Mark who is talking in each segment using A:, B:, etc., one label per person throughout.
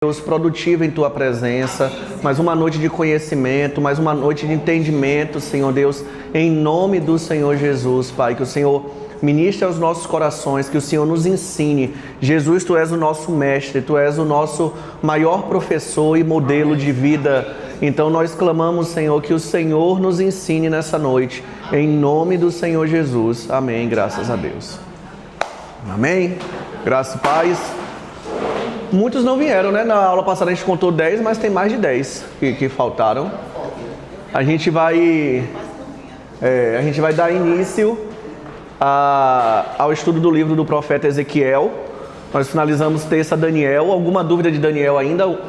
A: Deus, produtiva em Tua presença, mais uma noite de conhecimento, mais uma noite de entendimento, Senhor Deus, em nome do Senhor Jesus, Pai, que o Senhor ministre aos nossos corações, que o Senhor nos ensine. Jesus, Tu és o nosso mestre, Tu és o nosso maior professor e modelo de vida. Então nós clamamos, Senhor, que o Senhor nos ensine nessa noite, em nome do Senhor Jesus. Amém, graças a Deus. Amém, graças e paz. Muitos não vieram, né? Na aula passada a gente contou 10, mas tem mais de 10 que faltaram. A gente vai dar início ao estudo do livro do profeta Ezequiel. Nós finalizamos terça Daniel. Alguma dúvida de Daniel ainda?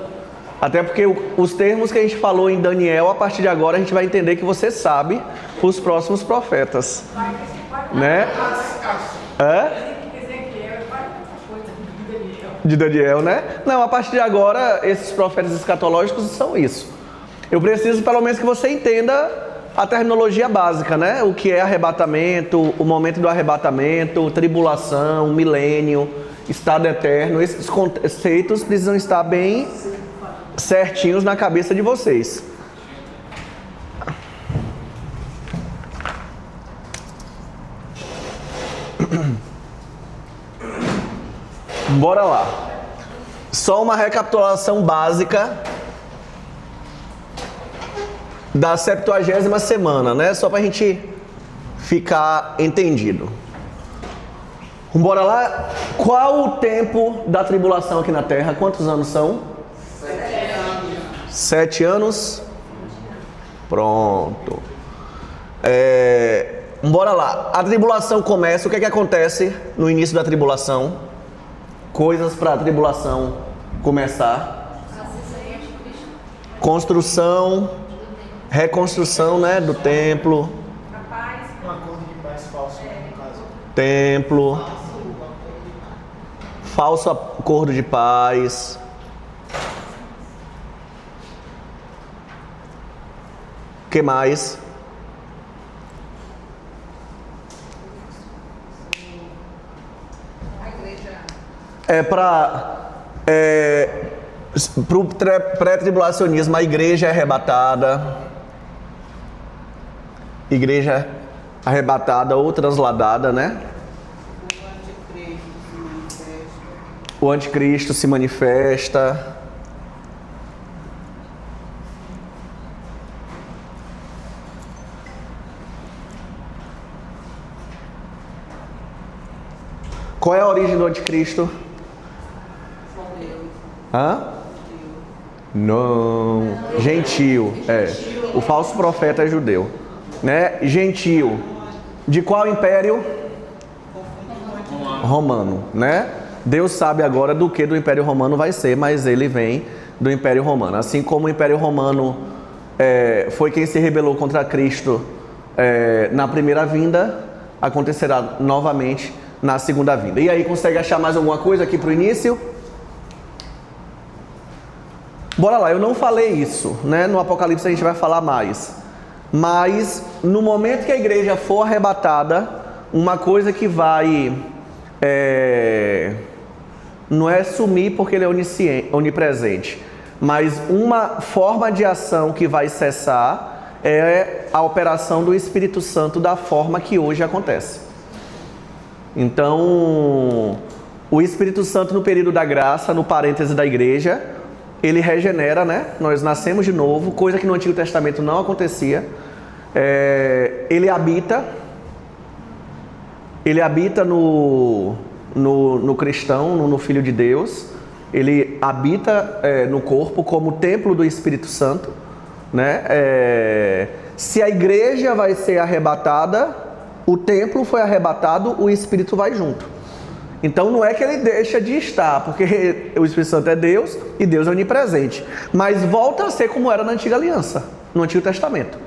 A: Até porque os termos que a gente falou em Daniel, a partir de agora a gente vai entender que você sabe os próximos profetas, né? De Daniel, né? Não, a partir de agora, esses profetas escatológicos são isso. Eu preciso, pelo menos, que você entenda a terminologia básica, né? O que é arrebatamento, o momento do arrebatamento, tribulação, milênio, estado eterno. Esses conceitos precisam estar bem certinhos na cabeça de vocês. Bora lá. Só uma recapitulação básica da 70ª semana, né? Só pra gente ficar entendido. Bora lá. Qual o tempo da tribulação aqui na Terra? Quantos anos são? 7 anos. Pronto. Bora lá. A tribulação começa. O que é que acontece no início da tribulação? Coisas para a tribulação começar. Construção, reconstrução, né, do templo.
B: Um acordo de paz falso, no caso.
A: Templo. Falso acordo de paz. O que mais? Para o pré-tribulacionismo, a igreja é arrebatada. Igreja arrebatada ou transladada, né? O anticristo se manifesta. Qual é a origem do anticristo? Não. Gentil. O falso profeta é judeu, né? Gentil. De qual império? Romano, né? Deus sabe agora do Império Romano vai ser, mas ele vem do Império Romano. Assim como o Império Romano foi quem se rebelou contra Cristo na primeira vinda, acontecerá novamente na segunda vinda. E aí, consegue achar mais alguma coisa aqui para o início? Bora lá, eu não falei isso, né? No Apocalipse a gente vai falar mais. Mas no momento que a igreja for arrebatada, uma coisa que vai... não é sumir porque ele é onipresente, mas uma forma de ação que vai cessar é a operação do Espírito Santo da forma que hoje acontece. Então, o Espírito Santo no período da graça, no parêntese da igreja, ele regenera, né? Nós nascemos de novo, coisa que no Antigo Testamento não acontecia. Ele habita no cristão, no Filho de Deus. Ele habita no corpo como templo do Espírito Santo, né? Se a igreja vai ser arrebatada, o templo foi arrebatado, o Espírito vai junto. Então não é que ele deixa de estar, porque o Espírito Santo é Deus e Deus é onipresente. Mas volta a ser como era na Antiga Aliança, no Antigo Testamento.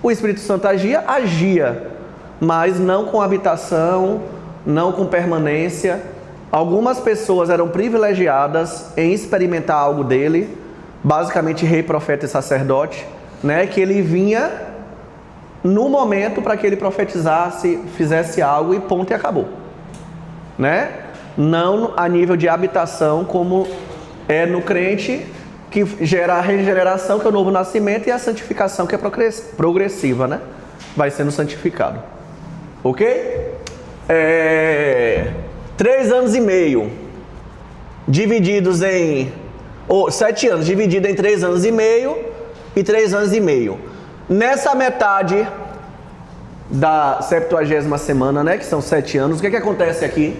A: O Espírito Santo agia, mas não com habitação, não com permanência. Algumas pessoas eram privilegiadas em experimentar algo dele, basicamente rei, profeta e sacerdote, né? Que ele vinha no momento para que ele profetizasse, fizesse algo e ponto e acabou, né? Não a nível de habitação como É no crente que gera a regeneração, que é o novo nascimento, e a santificação, que é progressiva, né? Vai sendo santificado. Ok? 3 anos e meio, divididos em... 7 anos, dividido em 3 anos e meio e 3 anos e meio. Nessa metade da 70ª semana, né? Que são 7 anos, o que acontece aqui?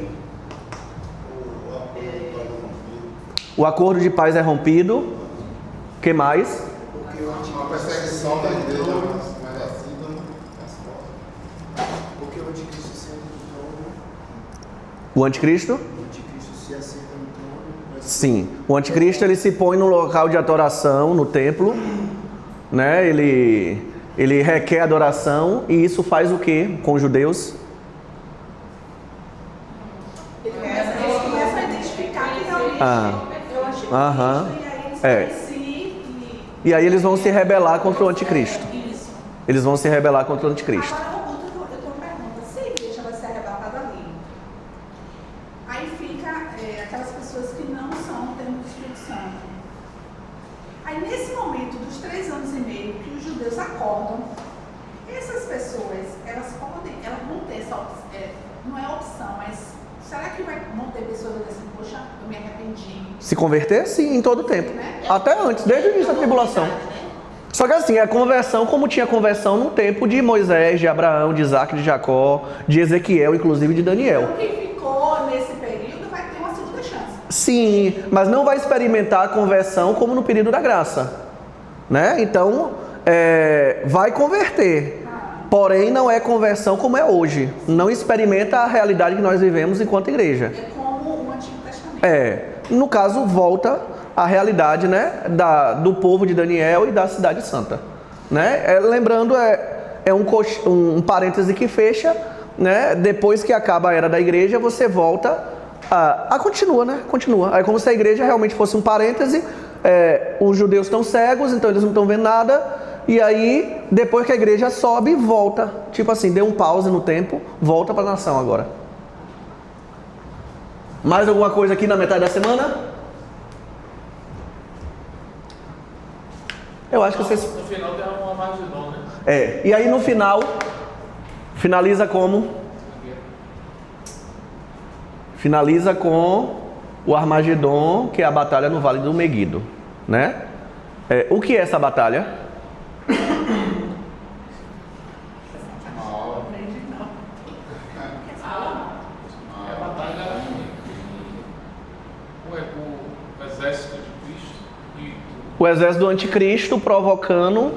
A: O acordo de paz é rompido. O que mais?
C: A perseguição da igreja, mas assim não porque o anticristo senta no trono.
A: O anticristo?
C: O anticristo se assenta no trono.
A: Sim. O anticristo, ele se põe no local de adoração, no templo, né? Ele requer adoração, e isso faz o que com os judeus?
D: Ele começa a identificar que realmente eu achei
A: Aham.
D: e aí eles
A: E aí eles vão se rebelar contra o anticristo.
D: Isso.
A: Eles vão se rebelar contra o anticristo.
D: Agora eu tenho uma pergunta. Se a igreja vai ser arrebatada ali, aí fica aquelas pessoas que não são o termo do Espírito Santo. Aí nesse momento dos 3 anos e meio que os judeus acordam, essas pessoas, elas vão ter essa opção, não é opção, mas será que vão ter pessoas assim, poxa, eu me arrependi?
A: Se converter, sim, em todo o tempo. Até antes, desde o início da tribulação. Só que assim, a conversão, como tinha conversão no tempo de Moisés, de Abraão, de Isaac, de Jacó, de Ezequiel, inclusive de Daniel.
D: Então, quem ficou nesse período vai ter uma segunda chance.
A: Sim, mas não vai experimentar a conversão como no período da graça, né? Então, vai converter. Porém, não é conversão como é hoje. Não experimenta a realidade que nós vivemos enquanto igreja.
D: É como o Antigo Testamento.
A: No caso, volta à realidade, né, do povo de Daniel e da cidade santa, né? Lembrando, um parêntese que fecha, né? Depois que acaba a era da igreja, você volta continua, né? Continua. É como se a igreja realmente fosse um parêntese. Os judeus estão cegos, então eles não estão vendo nada. E aí, depois que a igreja sobe, volta. Tipo assim, deu um pause no tempo, volta para a nação agora. Mais alguma coisa aqui na metade da semana? Eu acho que vocês...
B: No final tem uma Armagedon, né?
A: E aí no final, finaliza como? Finaliza com o Armagedon, que é a batalha no Vale do Meguido, né? O que é essa batalha? O exército do anticristo provocando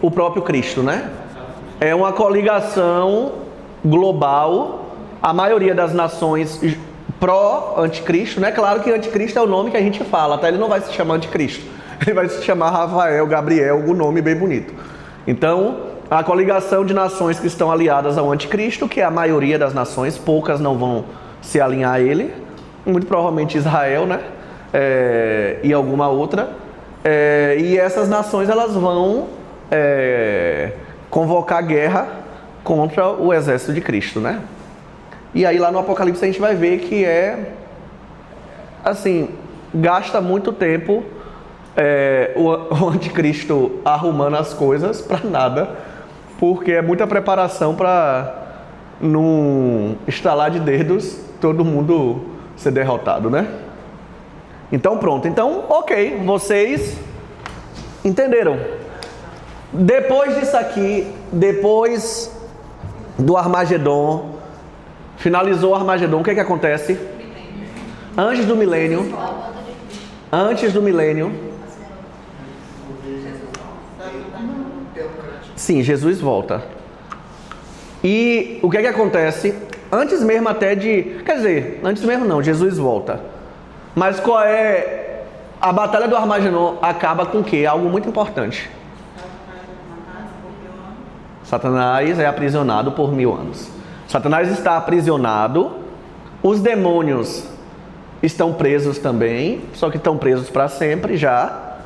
A: o próprio Cristo, né? É uma coligação global. A maioria das nações pró-anticristo, né? Claro que anticristo é o nome que a gente fala, tá? Ele não vai se chamar anticristo. Ele vai se chamar Rafael, Gabriel, algum nome bem bonito. Então, a coligação de nações que estão aliadas ao anticristo, que é a maioria das nações, poucas não vão se alinhar a ele. Muito provavelmente Israel, né? E alguma outra, e essas nações elas vão convocar guerra contra o exército de Cristo, né? E aí lá no Apocalipse a gente vai ver que assim, gasta muito tempo o anticristo arrumando as coisas para nada, porque é muita preparação para num estalar de dedos todo mundo ser derrotado, né? Então pronto, ok, vocês entenderam. Depois disso aqui, depois do Armagedon, finalizou o Armagedon, o que acontece? Antes do milênio, sim, Jesus volta. E o que acontece? Antes mesmo até de... Quer dizer, antes mesmo não, Jesus volta. Mas qual é... A batalha do Armagedon acaba com o quê? Algo muito importante. Satanás é aprisionado por 1000 anos. Satanás está aprisionado. Os demônios estão presos também. Só que estão presos para sempre já.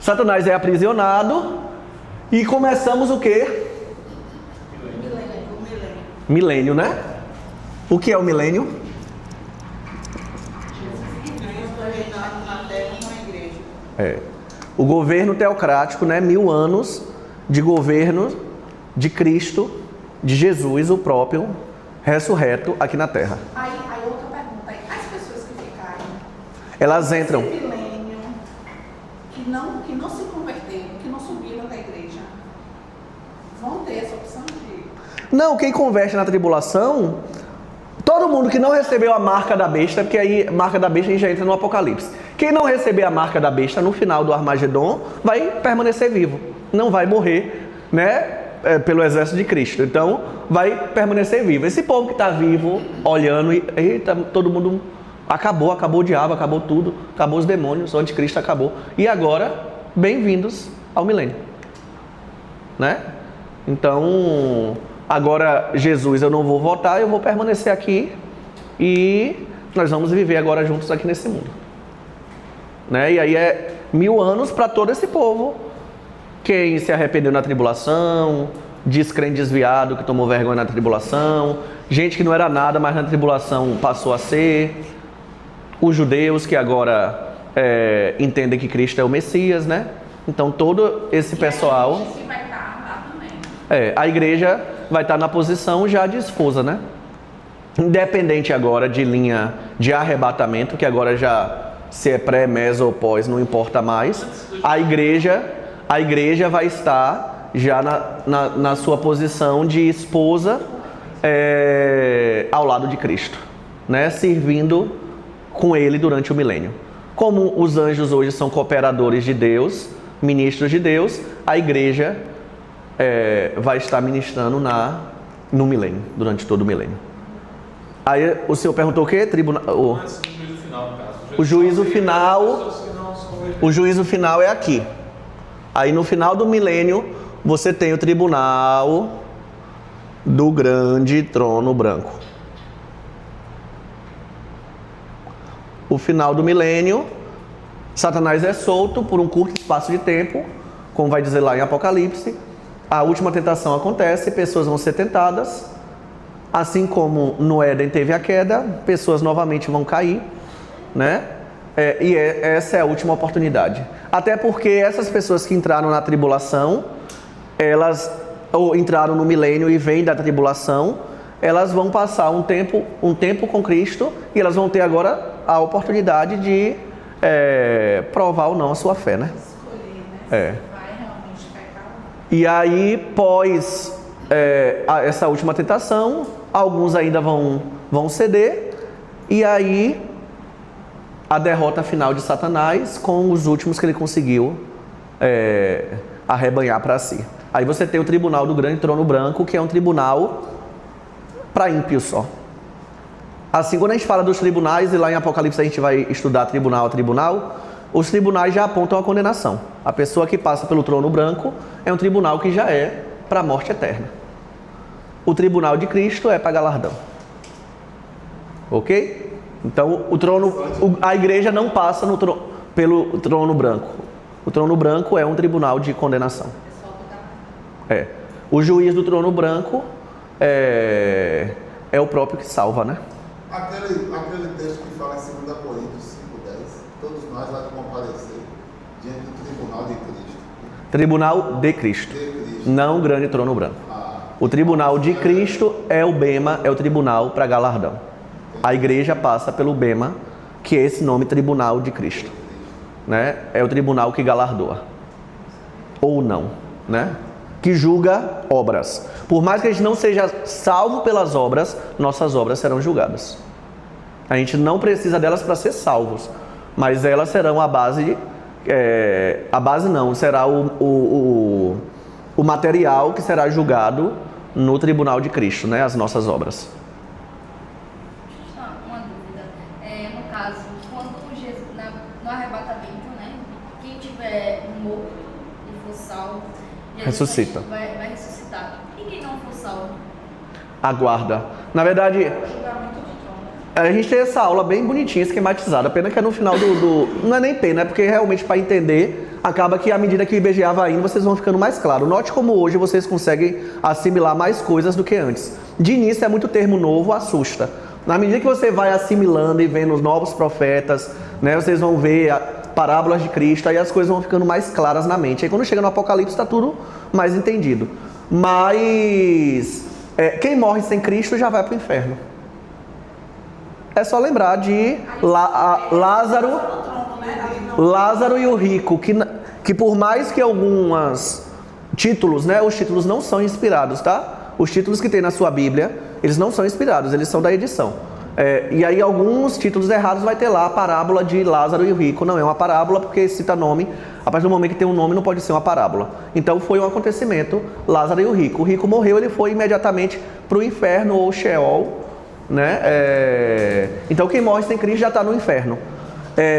A: Satanás é aprisionado. E começamos o quê? Milênio, né? O que é o milênio? O governo teocrático, né? 1000 anos de governo de Cristo, de Jesus, o próprio, ressurreto aqui na Terra.
D: Aí outra pergunta, aí, as pessoas que ficarem
A: Elas entram.
D: nesse milênio, que não se converteram, que não subiram da igreja, vão ter essa opção de...
A: Não, quem converte na tribulação, todo mundo que não recebeu a marca da besta, porque aí marca da besta a gente já entra no Apocalipse. Quem não receber a marca da besta no final do Armagedon vai permanecer vivo, não vai morrer, né? Pelo exército de Cristo. Então vai permanecer vivo. Esse povo que está vivo, olhando, e eita, todo mundo acabou o diabo, acabou tudo, acabou os demônios, o anticristo acabou. E agora, bem-vindos ao milênio, né? Então, agora Jesus, eu não vou voltar, eu vou permanecer aqui e nós vamos viver agora juntos aqui nesse mundo, né? E aí é 1000 anos para todo esse povo. Quem se arrependeu na tribulação, descrente desviado que tomou vergonha na tribulação, gente que não era nada, mas na tribulação passou a ser, os judeus que agora entendem que Cristo é o Messias, né? Então todo esse pessoal...
D: A gente vai estar lá também.
A: A igreja vai estar na posição já de esposa, né? Independente agora de linha de arrebatamento, que agora já se é pré, meso ou pós, não importa mais, a igreja vai estar já na sua posição de esposa ao lado de Cristo, né? Servindo com Ele durante o milênio. Como os anjos hoje são cooperadores de Deus, ministros de Deus, a igreja vai estar ministrando no milênio, durante todo o milênio. Aí o senhor perguntou o quê? O juízo final é aqui. Aí no final do milênio, você tem o tribunal do grande trono branco. O final do milênio, Satanás é solto por um curto espaço de tempo, como vai dizer lá em Apocalipse. A última tentação acontece, pessoas vão ser tentadas. Assim como no Éden teve a queda, pessoas novamente vão cair, né? Essa é a última oportunidade. Até porque essas pessoas que entraram na tribulação, elas ou entraram no milênio e vêm da tribulação, elas vão passar um tempo com Cristo e elas vão ter agora a oportunidade de provar ou não a sua fé, né?
D: Escolher, né? Se vai realmente pecar.
A: E aí, pós essa última tentação, alguns ainda vão ceder, e aí a derrota final de Satanás com os últimos que ele conseguiu arrebanhar para si. Aí você tem o tribunal do grande trono branco, que é um tribunal para ímpios só. Assim, quando a gente fala dos tribunais, e lá em Apocalipse a gente vai estudar tribunal a tribunal, os tribunais já apontam a condenação. A pessoa que passa pelo trono branco é um tribunal que já é para a morte eterna. O tribunal de Cristo é para galardão. Ok? Então, a igreja não passa pelo trono branco. O trono branco é um tribunal de condenação. O juiz do trono branco é o próprio que salva, né?
C: Aquele texto que fala em 2 Coríntios 5:10, todos nós há de comparecer diante do tribunal de Cristo.
A: Tribunal de Cristo, não o grande trono branco. O tribunal de Cristo é o bema, é o tribunal para galardão. A igreja passa pelo bema, que é esse nome, tribunal de Cristo, né? É o tribunal que galardoa, ou não, né? Que julga obras. Por mais que a gente não seja salvo pelas obras, nossas obras serão julgadas. A gente não precisa delas para ser salvos, mas elas serão a base. A base não, será o material que será julgado no tribunal de Cristo, né? As nossas obras.
E: Uma dúvida. No caso, quando Jesus, no arrebatamento, né? Quem tiver morto e for salvo, Jesus
A: Ressuscita.
E: Vai ressuscitar. E quem não for salvo?
A: Aguarda. Na verdade,
D: Julgamento do trono.
A: a gente tem essa aula bem bonitinha, esquematizada. Pena que é no final não é nem pena, é porque realmente para entender, acaba que à medida que o IBGE vai indo, vocês vão ficando mais claros. Note como hoje vocês conseguem assimilar mais coisas do que antes. De início é muito termo novo, assusta. Na medida que você vai assimilando e vendo os novos profetas, né, vocês vão ver parábolas de Cristo, aí as coisas vão ficando mais claras na mente. Aí quando chega no Apocalipse está tudo mais entendido. Mas quem morre sem Cristo já vai para o inferno. É só lembrar de Lázaro e o rico, que por mais que alguns títulos, né, os títulos não são inspirados, tá? Os títulos que tem na sua Bíblia, eles não são inspirados, eles são da edição. E aí alguns títulos errados vai ter lá a parábola de Lázaro e o rico. Não é uma parábola porque cita nome. A partir do momento que tem um nome não pode ser uma parábola. Então foi um acontecimento, Lázaro e o rico. O rico morreu, ele foi imediatamente para o inferno ou Sheol, né? Então quem morre sem Cristo já está no inferno.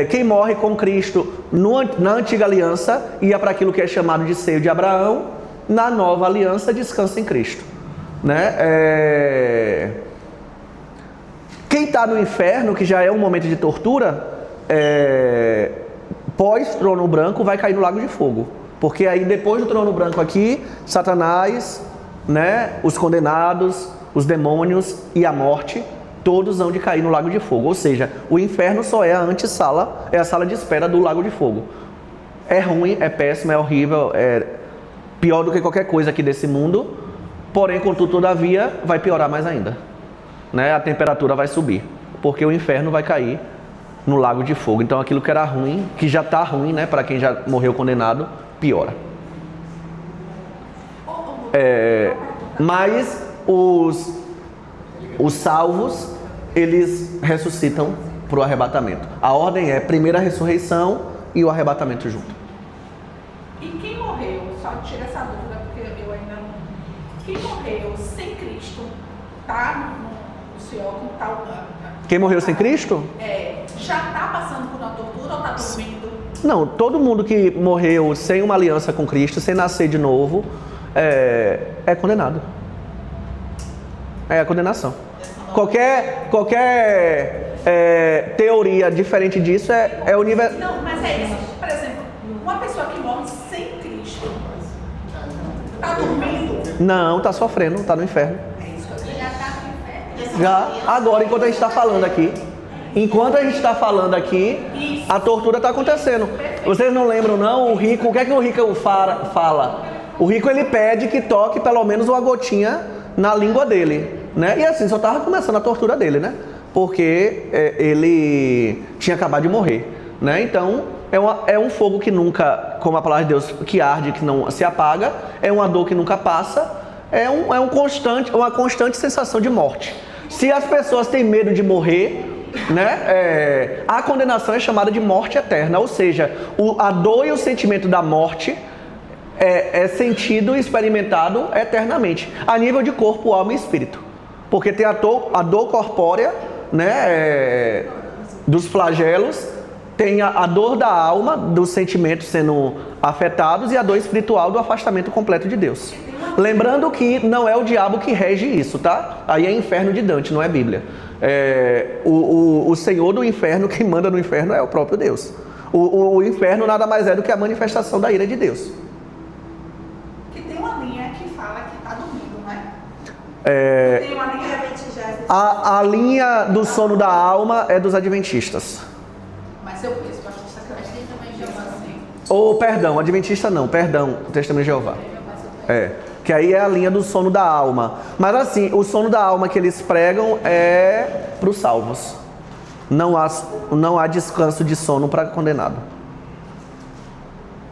A: Quem morre com Cristo na antiga aliança ia para aquilo que é chamado de seio de Abraão. Na nova aliança descansa em Cristo, né? Quem está no inferno, que já é um momento de tortura, pós trono branco vai cair no lago de fogo, porque aí depois do trono branco aqui, Satanás, né, os condenados, os demônios e a morte, todos vão de cair no lago de fogo. Ou seja, o inferno só é a antessala, é a sala de espera do lago de fogo. É ruim, é péssimo, é horrível, é pior do que qualquer coisa aqui desse mundo, porém, contudo, todavia, vai piorar mais ainda, né? A temperatura vai subir, porque o inferno vai cair no lago de fogo. Então aquilo que era ruim, que já está ruim, né, para quem já morreu condenado, piora. Mas os salvos, eles ressuscitam para o arrebatamento. A ordem é primeira ressurreição e o arrebatamento junto.
D: E quem morreu, só tira essa dúvida porque eu ainda não... Quem morreu sem Cristo, tá no Senhor, como tá...
A: Quem morreu sem Cristo?
D: Já está passando por uma tortura ou está dormindo?
A: Não, todo mundo que morreu sem uma aliança com Cristo, sem nascer de novo, é condenado. É a condenação. Qualquer teoria diferente disso é o nível...
D: Não, mas é isso. Por exemplo, uma pessoa que morre sem Cristo, está dormindo?
A: Não, está sofrendo, está no inferno.
E: Já está no inferno.
A: Já, agora, enquanto a gente está falando aqui. Enquanto a gente está falando aqui, a tortura está acontecendo. Vocês não lembram, não? O rico, o que é que o rico fala? O rico, ele pede que toque pelo menos uma gotinha na língua dele, né? E assim, só estava começando a tortura dele, né? Porque ele tinha acabado de morrer, né? Então, é um fogo que nunca, como a palavra de Deus, que arde, que não se apaga. É uma dor que nunca passa. Uma constante sensação de morte. Se as pessoas têm medo de morrer, né? A condenação é chamada de morte eterna. Ou seja, a dor e o sentimento da morte é sentido e experimentado eternamente, a nível de corpo, alma e espírito. Porque tem a dor corpórea, né, dos flagelos, tem a dor da alma, dos sentimentos sendo afetados, e a dor espiritual do afastamento completo de Deus. Lembrando que não é o diabo que rege isso, tá? Aí é inferno de Dante, não é Bíblia. O Senhor do inferno, quem manda no inferno é o próprio Deus. O inferno nada mais é do que a manifestação da ira de Deus.
D: Tem uma linha
A: A linha do sono da alma é dos adventistas.
D: Mas eu conheço bastante sacanagem também de Jeová, sim.
A: Ou, perdão, adventista não, perdão, o Testemunho de Jeová. Que aí é a linha do sono da alma. Mas assim, o sono da alma que eles pregam é para os salvos. Não há descanso de sono para condenado.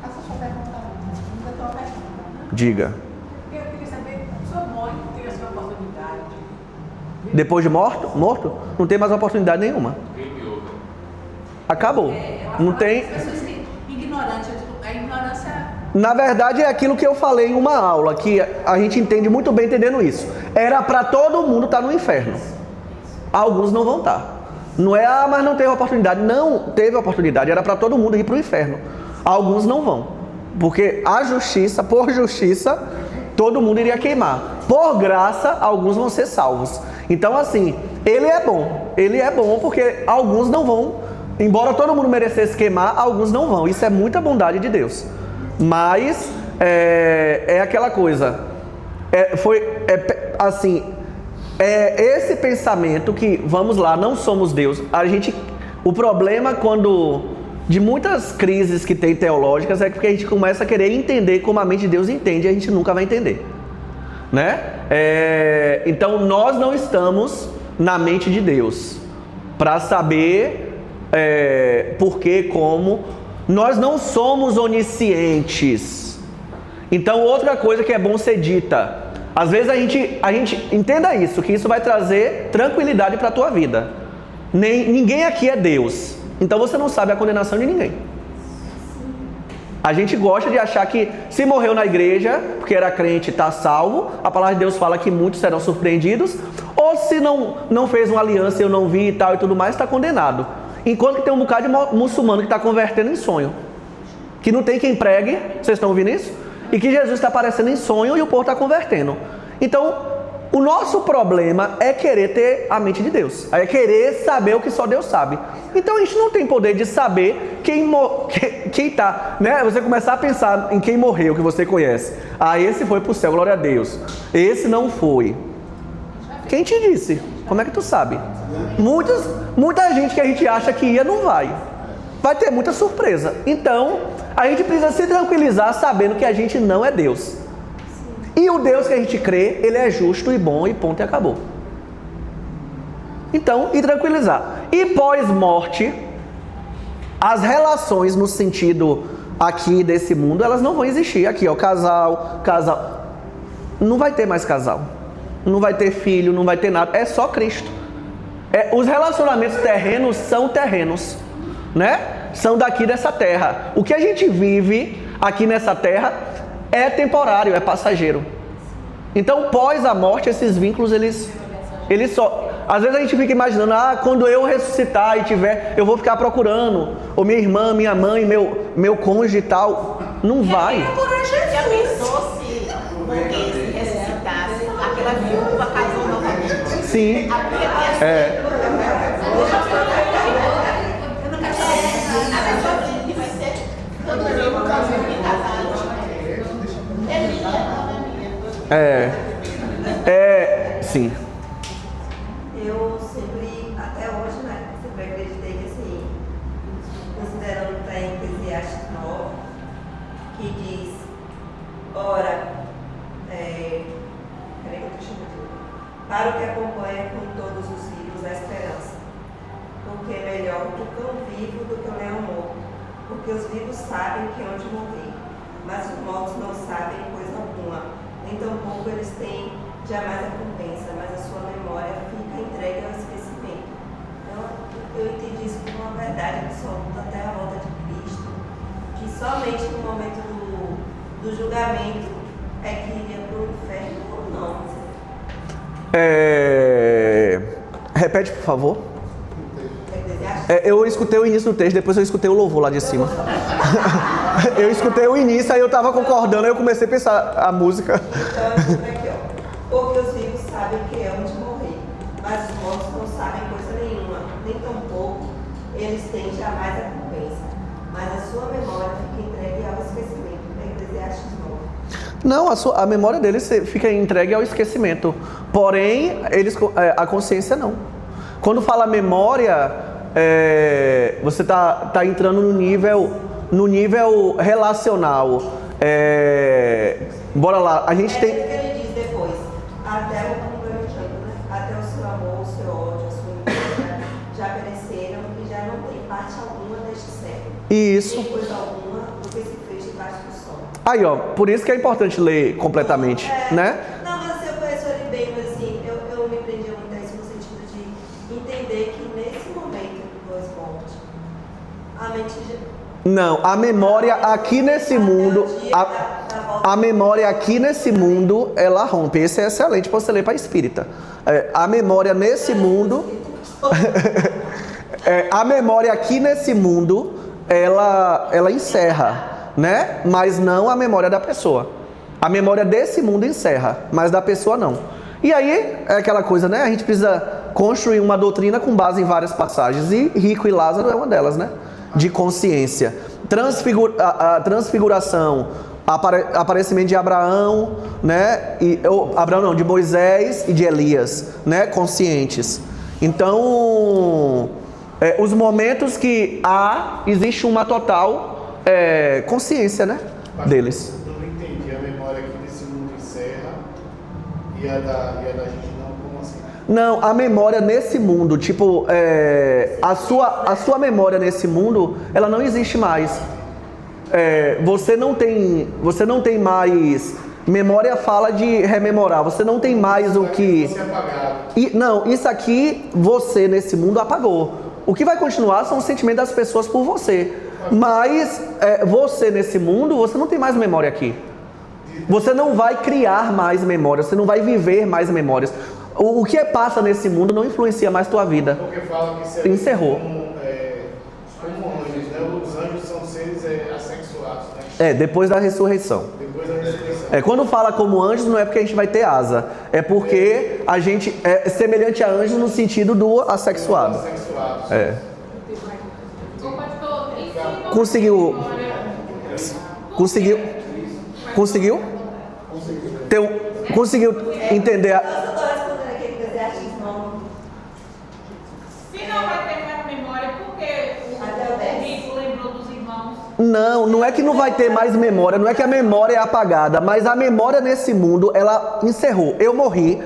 D: Faça sua pergunta, nunca tem uma pergunta, né?
A: Diga.
D: Eu queria saber, a pessoa morre, tem a sua oportunidade.
A: Depois de morto, não tem mais oportunidade nenhuma. Acabou. Não tem.
D: As pessoas que ignorantes, a ignorância.
A: Na verdade, é aquilo que eu falei em uma aula, que a gente entende muito bem entendendo isso. Era para todo mundo estar no inferno. Alguns não vão estar. Não é, mas não teve oportunidade. Não teve oportunidade, era para todo mundo ir para o inferno. Alguns não vão. Porque por justiça, todo mundo iria queimar. Por graça, alguns vão ser salvos. Então, assim, ele é bom porque alguns não vão. Embora todo mundo merecesse queimar, alguns não vão. Isso é muita bondade de Deus. Mas é aquela coisa. Esse pensamento que, vamos lá, não somos Deus. O problema quando de muitas crises que tem teológicas é porque a gente começa a querer entender como a mente de Deus entende e a gente nunca vai entender, né? Então nós não estamos na mente de Deus para saber por que, como. Nós não somos oniscientes. Então outra coisa que é bom ser dita, às vezes a gente entenda isso, que isso vai trazer tranquilidade para a tua vida. Ninguém aqui é Deus, então você não sabe a condenação de ninguém. A gente gosta de achar que se morreu na igreja, porque era crente, está salvo. A palavra de Deus fala que muitos serão surpreendidos. Ou se não fez uma aliança, eu não vi e tal e tudo mais, está condenado. Enquanto que tem um bocado de muçulmano que está convertendo em sonho. Que não tem quem pregue, vocês estão ouvindo isso? E que Jesus está aparecendo em sonho e o povo está convertendo. Então, o nosso problema é querer ter a mente de Deus. É querer saber o que só Deus sabe. Então a gente não tem poder de saber quem tá, né? Você começar a pensar em quem morreu, que você conhece. Ah, esse foi pro céu, glória a Deus. Esse não foi. Quem te disse? Como é que tu sabe? Muita gente que a gente acha que ia, não vai. Vai ter muita surpresa. Então, a gente precisa se tranquilizar sabendo que a gente não é Deus. E o Deus que a gente crê, ele é justo e bom e ponto e acabou. Então, e tranquilizar. E pós-morte, as relações no sentido aqui desse mundo, elas não vão existir. Aqui, ó, casal. Não vai ter mais casal. Não vai ter filho, não vai ter nada. É só Cristo. Os relacionamentos terrenos são terrenos, né? São daqui dessa terra. O que a gente vive aqui nessa terra é temporário, é passageiro. Então, pós a morte, esses vínculos, eles só... Às vezes a gente fica imaginando, quando eu ressuscitar e tiver, eu vou ficar procurando, ou minha irmã, minha mãe, meu cônjuge e tal. Não vai.
F: Já pensou se morresse, ressuscitasse, aquela viúva casou novamente?
A: Sim. Sim.
G: Eu sempre, até hoje, né, sempre acreditei que, assim, considerando para Eclesiastes 9, que diz, ora, peraí que eu estou chamando, para o que acompanha com todos os vivos a esperança, porque é melhor o cão vivo do que o leão morto, porque os vivos sabem que onde morrer, mas os mortos não sabem coisa alguma, nem tampouco eles têm jamais a recompensa, mas a sua memória fica entregue ao esquecimento. Então, eu entendi isso como uma verdade absoluta até a volta de Cristo, que somente no momento do julgamento é que iria para o inferno ou não.
A: Repete, por favor. Eu escutei o início do texto, depois eu escutei o louvor lá de cima. Eu escutei o início, aí eu estava concordando, aí eu comecei a pensar a música.
G: Então, aqui, ó. Porque os vivos sabem que é onde morrer, mas os mortos não sabem coisa nenhuma, nem tampouco eles têm jamais a recompensa, mas a sua memória fica entregue ao esquecimento. Eclesiastes 9.
A: Não, a memória deles fica entregue ao esquecimento. Porém, a consciência não. Quando fala memória, você tá entrando no nível relacional. Bora lá, a gente tem...
G: É isso que ele diz depois. Até o seu amor, o seu ódio, a sua inveja já pereceram e já não tem parte alguma deste século.
A: Isso.
G: Nem coisa alguma do que se fez debaixo do sol.
A: Aí, ó, por isso que é importante ler completamente, né?
G: Não, mas eu conheço ele bem, mas assim, eu me prendi muito a isso no sentido de entender que nesse momento do pós-morte, a mente já...
A: Não, a memória aqui nesse mundo, a memória aqui nesse mundo, ela rompe. Esse é excelente para você ler para espírita. A memória nesse mundo, a memória aqui nesse mundo, ela encerra, né? Mas não a memória da pessoa. A memória desse mundo encerra, mas da pessoa não. E aí é aquela coisa, né? A gente precisa construir uma doutrina com base em várias passagens. E Rico e Lázaro é uma delas, né? De consciência, a transfiguração, aparecimento de Abraão, né? De Moisés e de Elias, né? Conscientes. Então, os momentos que existe uma total consciência, né, deles.
B: Eu não entendi a memória aqui desse mundo encerra e a da gente não, como assim?
A: Não, a memória nesse mundo, tipo, a sua memória nesse mundo, ela não existe mais. Você não tem mais. Memória fala de rememorar. Você não tem mais o que. Não, isso aqui você nesse mundo apagou. O que vai continuar são os sentimentos das pessoas por você. Mas você nesse mundo, você não tem mais memória aqui. Você não vai criar mais memórias. Você não vai viver mais memórias. O que passa nesse mundo não influencia mais tua vida.
B: Porque fala que isso
A: encerrou.
B: Como anjos, né? Os anjos são seres assexuados, né?
A: Depois da ressurreição.
B: Depois da ressurreição.
A: Quando fala como anjos, não é porque a gente vai ter asa. É porque a gente é semelhante a anjos no sentido do assexuado. Conseguiu? Conseguiu entender
G: Eu só estou respondendo aqui que Eclesiastes 9.
H: Se não vai ter mais memória, por que o rico lembrou dos irmãos?
A: Não é que não vai ter mais memória, não é que a memória é apagada, mas a memória nesse mundo, ela encerrou. Eu morri.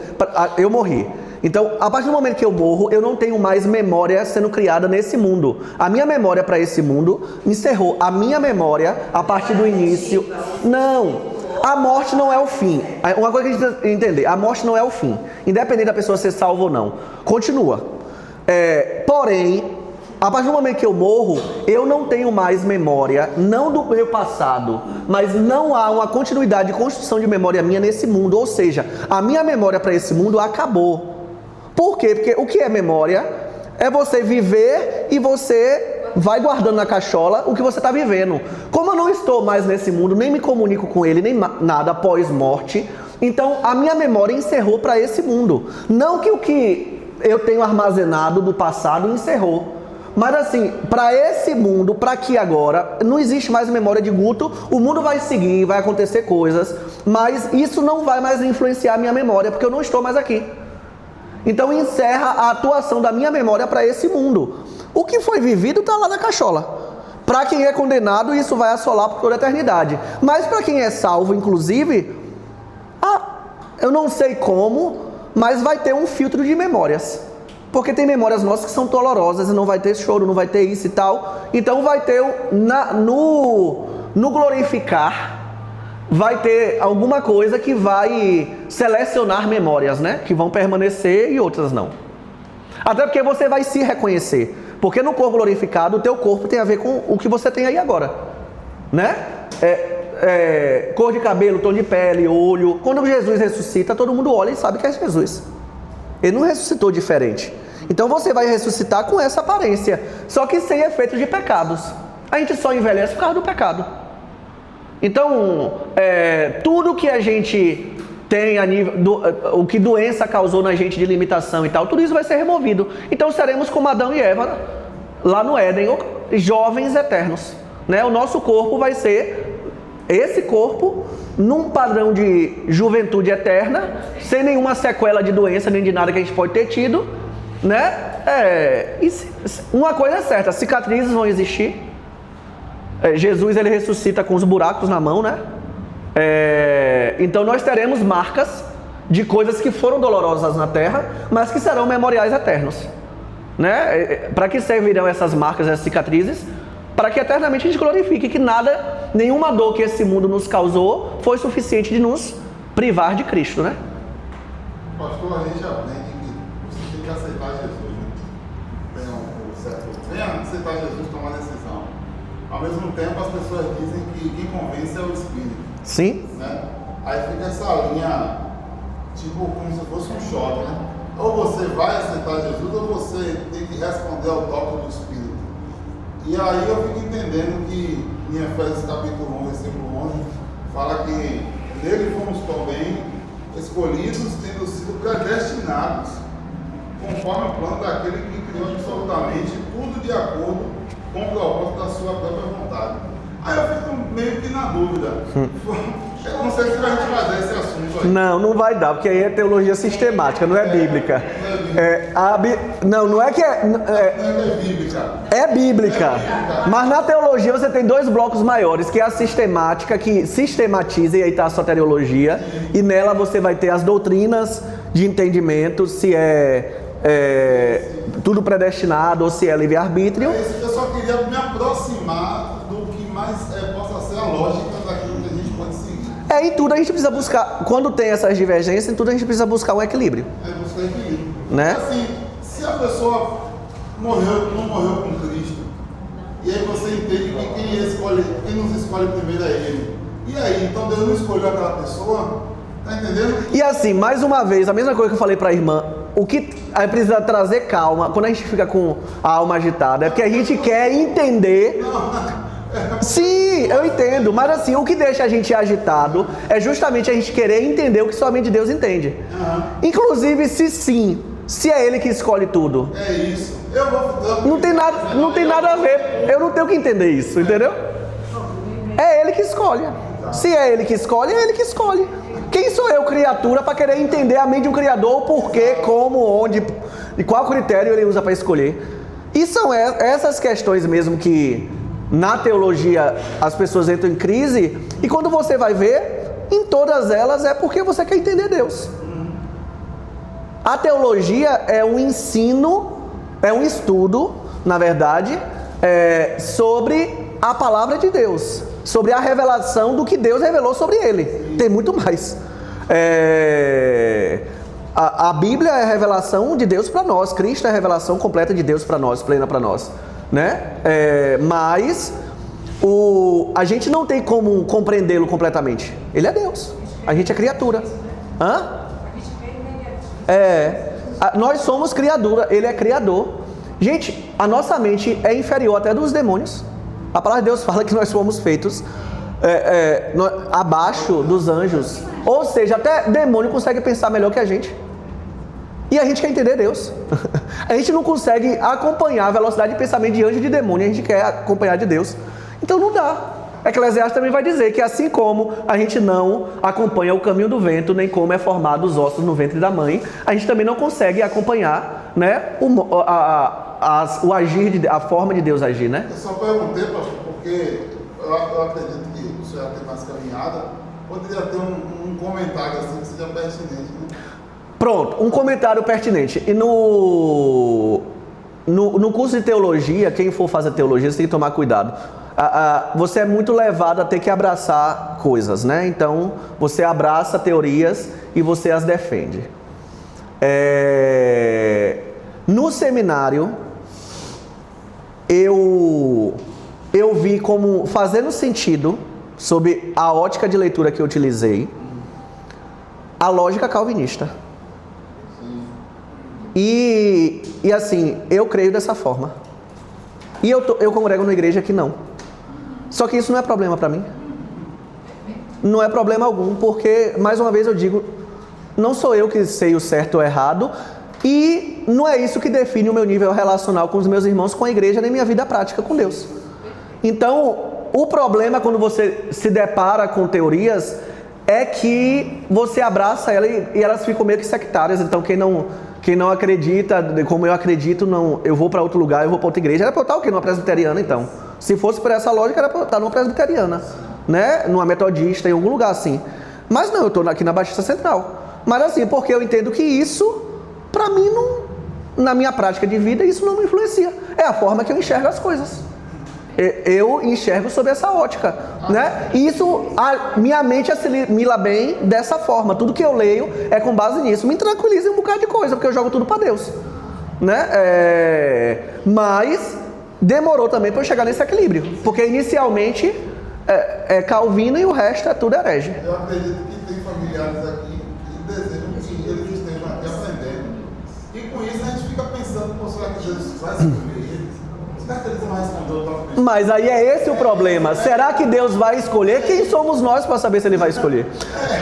A: Então, a partir do momento que eu morro, eu não tenho mais memória sendo criada nesse mundo. A minha memória para esse mundo encerrou. A minha memória, a partir do início... Não, a morte não é o fim. Uma coisa que a gente tem que entender, a morte não é o fim. Independente da pessoa ser salva ou não. Continua. Porém, a partir do momento que eu morro, eu não tenho mais memória, não do meu passado, mas não há uma continuidade de construção de memória minha nesse mundo. Ou seja, a minha memória para esse mundo acabou. Por quê? Porque o que é memória? É você viver e você vai guardando na cachola o que você está vivendo. Como eu não estou mais nesse mundo, nem me comunico com ele, nem nada após morte, então a minha memória encerrou para esse mundo. Não que o que eu tenho armazenado do passado encerrou. Mas assim, para esse mundo, para aqui agora, não existe mais memória de Guto. O mundo vai seguir, vai acontecer coisas, mas isso não vai mais influenciar a minha memória, porque eu não estou mais aqui. Então encerra a atuação da minha memória para esse mundo. O que foi vivido está lá na cachola. Para quem é condenado, isso vai assolar por toda a eternidade. Mas para quem é salvo, inclusive, eu não sei como, mas vai ter um filtro de memórias. Porque tem memórias nossas que são dolorosas e não vai ter choro, não vai ter isso e tal. Então vai ter, no glorificar, vai ter alguma coisa que vai selecionar memórias, né? Que vão permanecer e outras não. Até porque você vai se reconhecer. Porque no corpo glorificado, o teu corpo tem a ver com o que você tem aí agora. Né? Cor de cabelo, tom de pele, olho. Quando Jesus ressuscita, todo mundo olha e sabe que é Jesus. Ele não ressuscitou diferente. Então você vai ressuscitar com essa aparência. Só que sem efeitos de pecados. A gente só envelhece por causa do pecado. Então, tudo que a gente tem a nível o que doença causou na gente de limitação e tal, tudo isso vai ser removido. Então seremos como Adão e Eva lá no Éden, jovens eternos, né? O nosso corpo vai ser esse corpo num padrão de juventude eterna, sem nenhuma sequela de doença nem de nada que a gente pode ter tido, né? Uma coisa é certa, cicatrizes vão existir. Jesus, ele ressuscita com os buracos na mão, né? Então nós teremos marcas de coisas que foram dolorosas na terra, mas que serão memoriais eternos, né? Para que servirão essas marcas, essas cicatrizes? Para que eternamente a gente glorifique que nenhuma dor que esse mundo nos causou foi suficiente de nos privar de Cristo, né?
C: Pastor, a gente aprende que você tem que aceitar Jesus, né? Venha aceitar Jesus, tomar decisão. Ao mesmo tempo, as pessoas dizem que quem convence é o Espírito.
A: Sim.
C: Né? Aí fica essa linha, tipo, como se fosse um choque, né? Ou você vai aceitar Jesus, ou você tem que responder ao toque do Espírito. E aí eu fico entendendo que em Efésios capítulo 1, versículo 11, fala que nele fomos também escolhidos, tendo sido predestinados, conforme o plano daquele que criou absolutamente tudo de acordo com o propósito da sua própria vontade. Aí eu fico meio que na dúvida. Eu não sei se a gente vai dar esse assunto aí.
A: Não vai dar, porque aí é teologia sistemática, não é bíblica. Não é que
C: Não é bíblica.
A: é bíblica. Mas na teologia você tem dois blocos maiores, que é a sistemática, que sistematiza, e aí está a soteriologia, e nela você vai ter as doutrinas de entendimento, se é tudo predestinado ou se é livre-arbítrio.
C: Eu só queria me aproximar do que mais possa ser a lógica daquilo que a gente pode seguir.
A: Em tudo a gente precisa buscar, quando tem essas divergências, em tudo a gente precisa buscar um equilíbrio.
C: Buscar equilíbrio.
A: Né?
C: Assim, se a pessoa não morreu com Cristo, e aí você entende que quem nos escolhe primeiro é Ele. E aí, então Deus não escolheu aquela pessoa, tá entendendo?
A: E assim, mais uma vez, a mesma coisa que eu falei pra irmã, o que aí precisa trazer calma, quando a gente fica com a alma agitada, é porque a gente quer entender. Sim, eu entendo, mas assim, o que deixa a gente agitado é justamente a gente querer entender o que somente Deus entende. Inclusive, se é Ele que escolhe tudo.
C: É isso.
A: Não tem nada a ver. Eu não tenho que entender isso, entendeu? É Ele que escolhe. Se é Ele que escolhe, é Ele que escolhe. Quem sou eu, criatura, para querer entender a mente de um Criador, o porquê, como, onde e qual critério Ele usa para escolher? E são essas questões mesmo que na teologia as pessoas entram em crise, e quando você vai ver, em todas elas é porque você quer entender Deus. A teologia é um ensino, é um estudo, na verdade, sobre a palavra de Deus, sobre a revelação do que Deus revelou sobre ele. Tem muito mais. A Bíblia é a revelação de Deus para nós, Cristo é a revelação completa de Deus para nós, plena para nós, né? Mas a gente não tem como compreendê-lo completamente. Ele é Deus, a gente é criatura. Nós somos criatura, Ele é criador. Gente, a nossa mente é inferior até dos demônios. A palavra de Deus fala que nós fomos feitos abaixo dos anjos. Ou seja, até demônio consegue pensar melhor que a gente. E a gente quer entender Deus. A gente não consegue acompanhar a velocidade de pensamento de anjo e de demônio. A gente quer acompanhar de Deus. Então não dá. Eclesiastes também vai dizer que assim como a gente não acompanha o caminho do vento, nem como é formado os ossos no ventre da mãe, a gente também não consegue acompanhar, né, o agir, a forma de Deus agir, né?
C: Eu só perguntei, pastor, porque eu acredito que o senhor tem mais caminhada, poderia ter um comentário assim que seja pertinente, né?
A: Pronto, um comentário pertinente. E no curso de teologia, quem for fazer teologia, você tem que tomar cuidado. Você é muito levado a ter que abraçar coisas, né? Então, você abraça teorias e você as defende. No seminário, eu vi como fazendo sentido, sob a ótica de leitura que eu utilizei, a lógica calvinista. E assim, eu creio dessa forma. E eu congrego na igreja que não. Só que isso não é problema para mim. Não é problema algum, porque, mais uma vez eu digo, não sou eu que sei o certo ou errado, e não é isso que define o meu nível relacional com os meus irmãos, com a igreja, nem minha vida prática com Deus. Então, o problema quando você se depara com teorias é que você abraça ela e elas ficam meio que sectárias. Então, quem não acredita, como eu acredito, não, eu vou para outro lugar, eu vou para outra igreja. Era para eu estar o quê? Numa presbiteriana, então. Se fosse por essa lógica, era para eu estar numa presbiteriana, né? Numa metodista, em algum lugar assim. Mas não, eu estou aqui na Batista Central. Mas assim, porque eu entendo que isso, para mim, não, na minha prática de vida, isso não me influencia. É a forma que eu enxergo as coisas. Eu enxergo sob essa ótica, né? E isso, minha mente assimila bem dessa forma. Tudo que eu leio é com base nisso. Me tranquiliza em um bocado de coisa, porque eu jogo tudo para Deus, né? Mas demorou também para eu chegar nesse equilíbrio, porque inicialmente é Calvino e o resto é tudo herege.
C: Eu acredito que tem familiares aqui que desejam que eles estejam aqui aprendendo. E com isso a gente fica pensando, pô, será que Jesus vai escolher eles? Será que eles vão responder o toque?
A: Mas aí é esse o problema. Será que Deus vai escolher? Quem somos nós para saber se Ele vai escolher?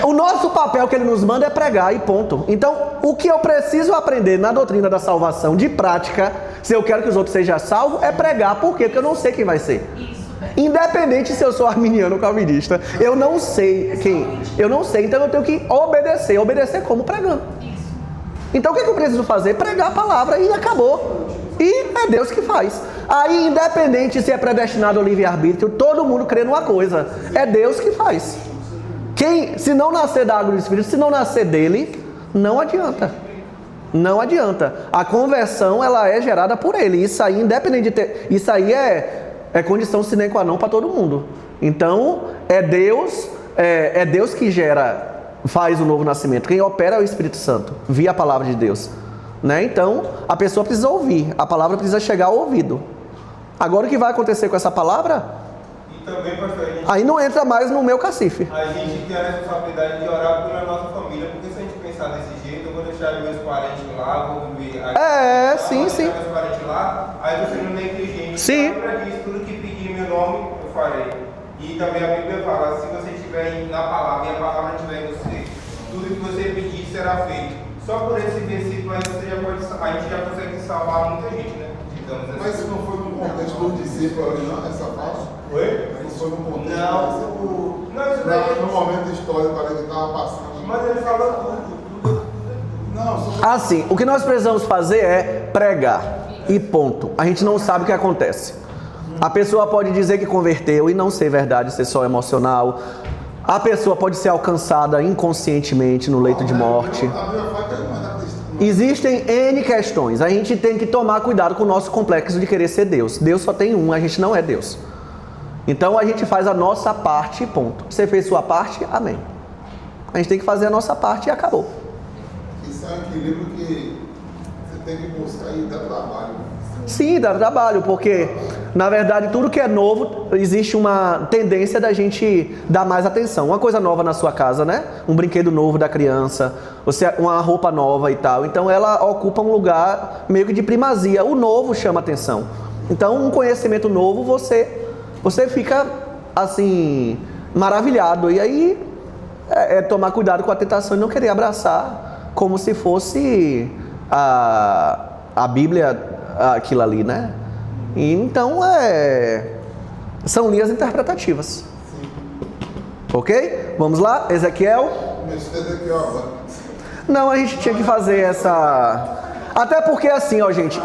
A: O nosso papel que Ele nos manda é pregar e ponto. Então, o que eu preciso aprender na doutrina da salvação, de prática, se eu quero que os outros sejam salvos, é pregar. Por quê? Porque eu não sei quem vai ser.
H: Isso,
A: Independente se eu sou arminiano ou calvinista, eu não sei quem. Eu não sei, então eu tenho que obedecer. Obedecer como? Pregando. Então o que eu preciso fazer? Pregar a palavra e acabou. E é Deus que faz. Aí, independente se é predestinado ao livre-arbítrio, todo mundo crê numa coisa. É Deus que faz. Se não nascer da água do Espírito, se não nascer dele, não adianta. Não adianta. A conversão, ela é gerada por ele. Isso aí, independente de ter... Isso aí é condição sine qua non para todo mundo. Então, é Deus que faz o novo nascimento. Quem opera é o Espírito Santo, via a palavra de Deus. Né? Então, a pessoa precisa ouvir. A palavra precisa chegar ao ouvido. Agora, o que vai acontecer com essa palavra?
I: E também, pastor,
A: aí não entra mais no meu cacife.
I: A gente tem a responsabilidade de orar pela nossa família, porque se a gente pensar desse jeito, eu vou deixar meus parentes lá, vou ver...
A: Sim.
I: Meus parentes lá, aí você não é inteligente.
A: Sim.
I: Tudo que pedir em meu nome, eu farei. E também a Bíblia fala, se você estiver na palavra e a palavra estiver em você, tudo que você pedir será feito. Só por esse versículo aí a gente já consegue salvar muita gente, né? Digamos assim.
C: Mas isso não foi no contexto do discípulo ali, não? Essa fala?
I: Oi?
C: Não foi no contexto
I: Não, isso daí...
C: No momento histórico ali que estava passando.
I: Mas ele falou tudo.
C: Não,
A: assim, o que nós precisamos fazer é pregar. E ponto. A gente não sabe o que acontece. A pessoa pode dizer que converteu e não ser verdade, ser só emocional. A pessoa pode ser alcançada inconscientemente no leito de morte. Existem N questões. A gente tem que tomar cuidado com o nosso complexo de querer ser Deus. Deus só tem um, a gente não é Deus. Então a gente faz a nossa parte, ponto. Você fez sua parte, amém. A gente tem que fazer a nossa parte e acabou.
C: Isso é um equilíbrio que você tem que buscar e dar trabalho.
A: Sim, dá trabalho, porque na verdade tudo que é novo, existe uma tendência da gente dar mais atenção. Uma coisa nova na sua casa, né? Um brinquedo novo da criança, uma roupa nova e tal. Então ela ocupa um lugar meio que de primazia. O novo chama atenção. Então um conhecimento novo, você fica assim, maravilhado. E aí é tomar cuidado com a tentação e não querer abraçar como se fosse a Bíblia, aquilo ali, né? E então são linhas interpretativas. Ok? Vamos lá? Ezequiel? Não, a gente tinha que fazer essa... Até porque assim, ó, gente,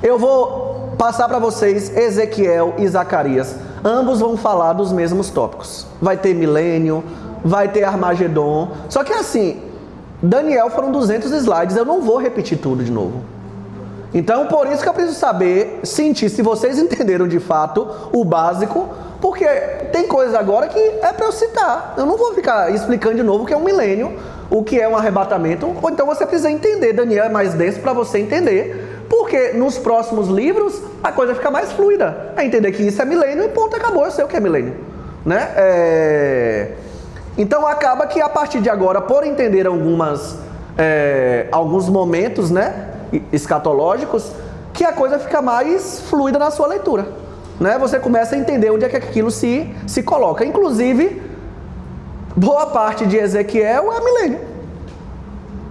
A: eu vou passar para vocês Ezequiel e Zacarias. Ambos vão falar dos mesmos tópicos. Vai ter milênio, vai ter Armagedon. Só que assim, Daniel foram 200 slides, eu não vou repetir tudo de novo. Então, por isso que eu preciso sentir se vocês entenderam de fato o básico, porque tem coisas agora que é para eu citar. Eu não vou ficar explicando de novo o que é um milênio, o que é um arrebatamento, ou então você precisa entender. Daniel é mais denso para você entender, porque nos próximos livros a coisa fica mais fluida. É entender que isso é milênio e ponto, acabou, eu sei o que é milênio, né? Então acaba que a partir de agora, por entender alguns momentos, né, escatológicos, que a coisa fica mais fluida na sua leitura, né? Você começa a entender onde é que aquilo se coloca. Inclusive, boa parte de Ezequiel é milênio.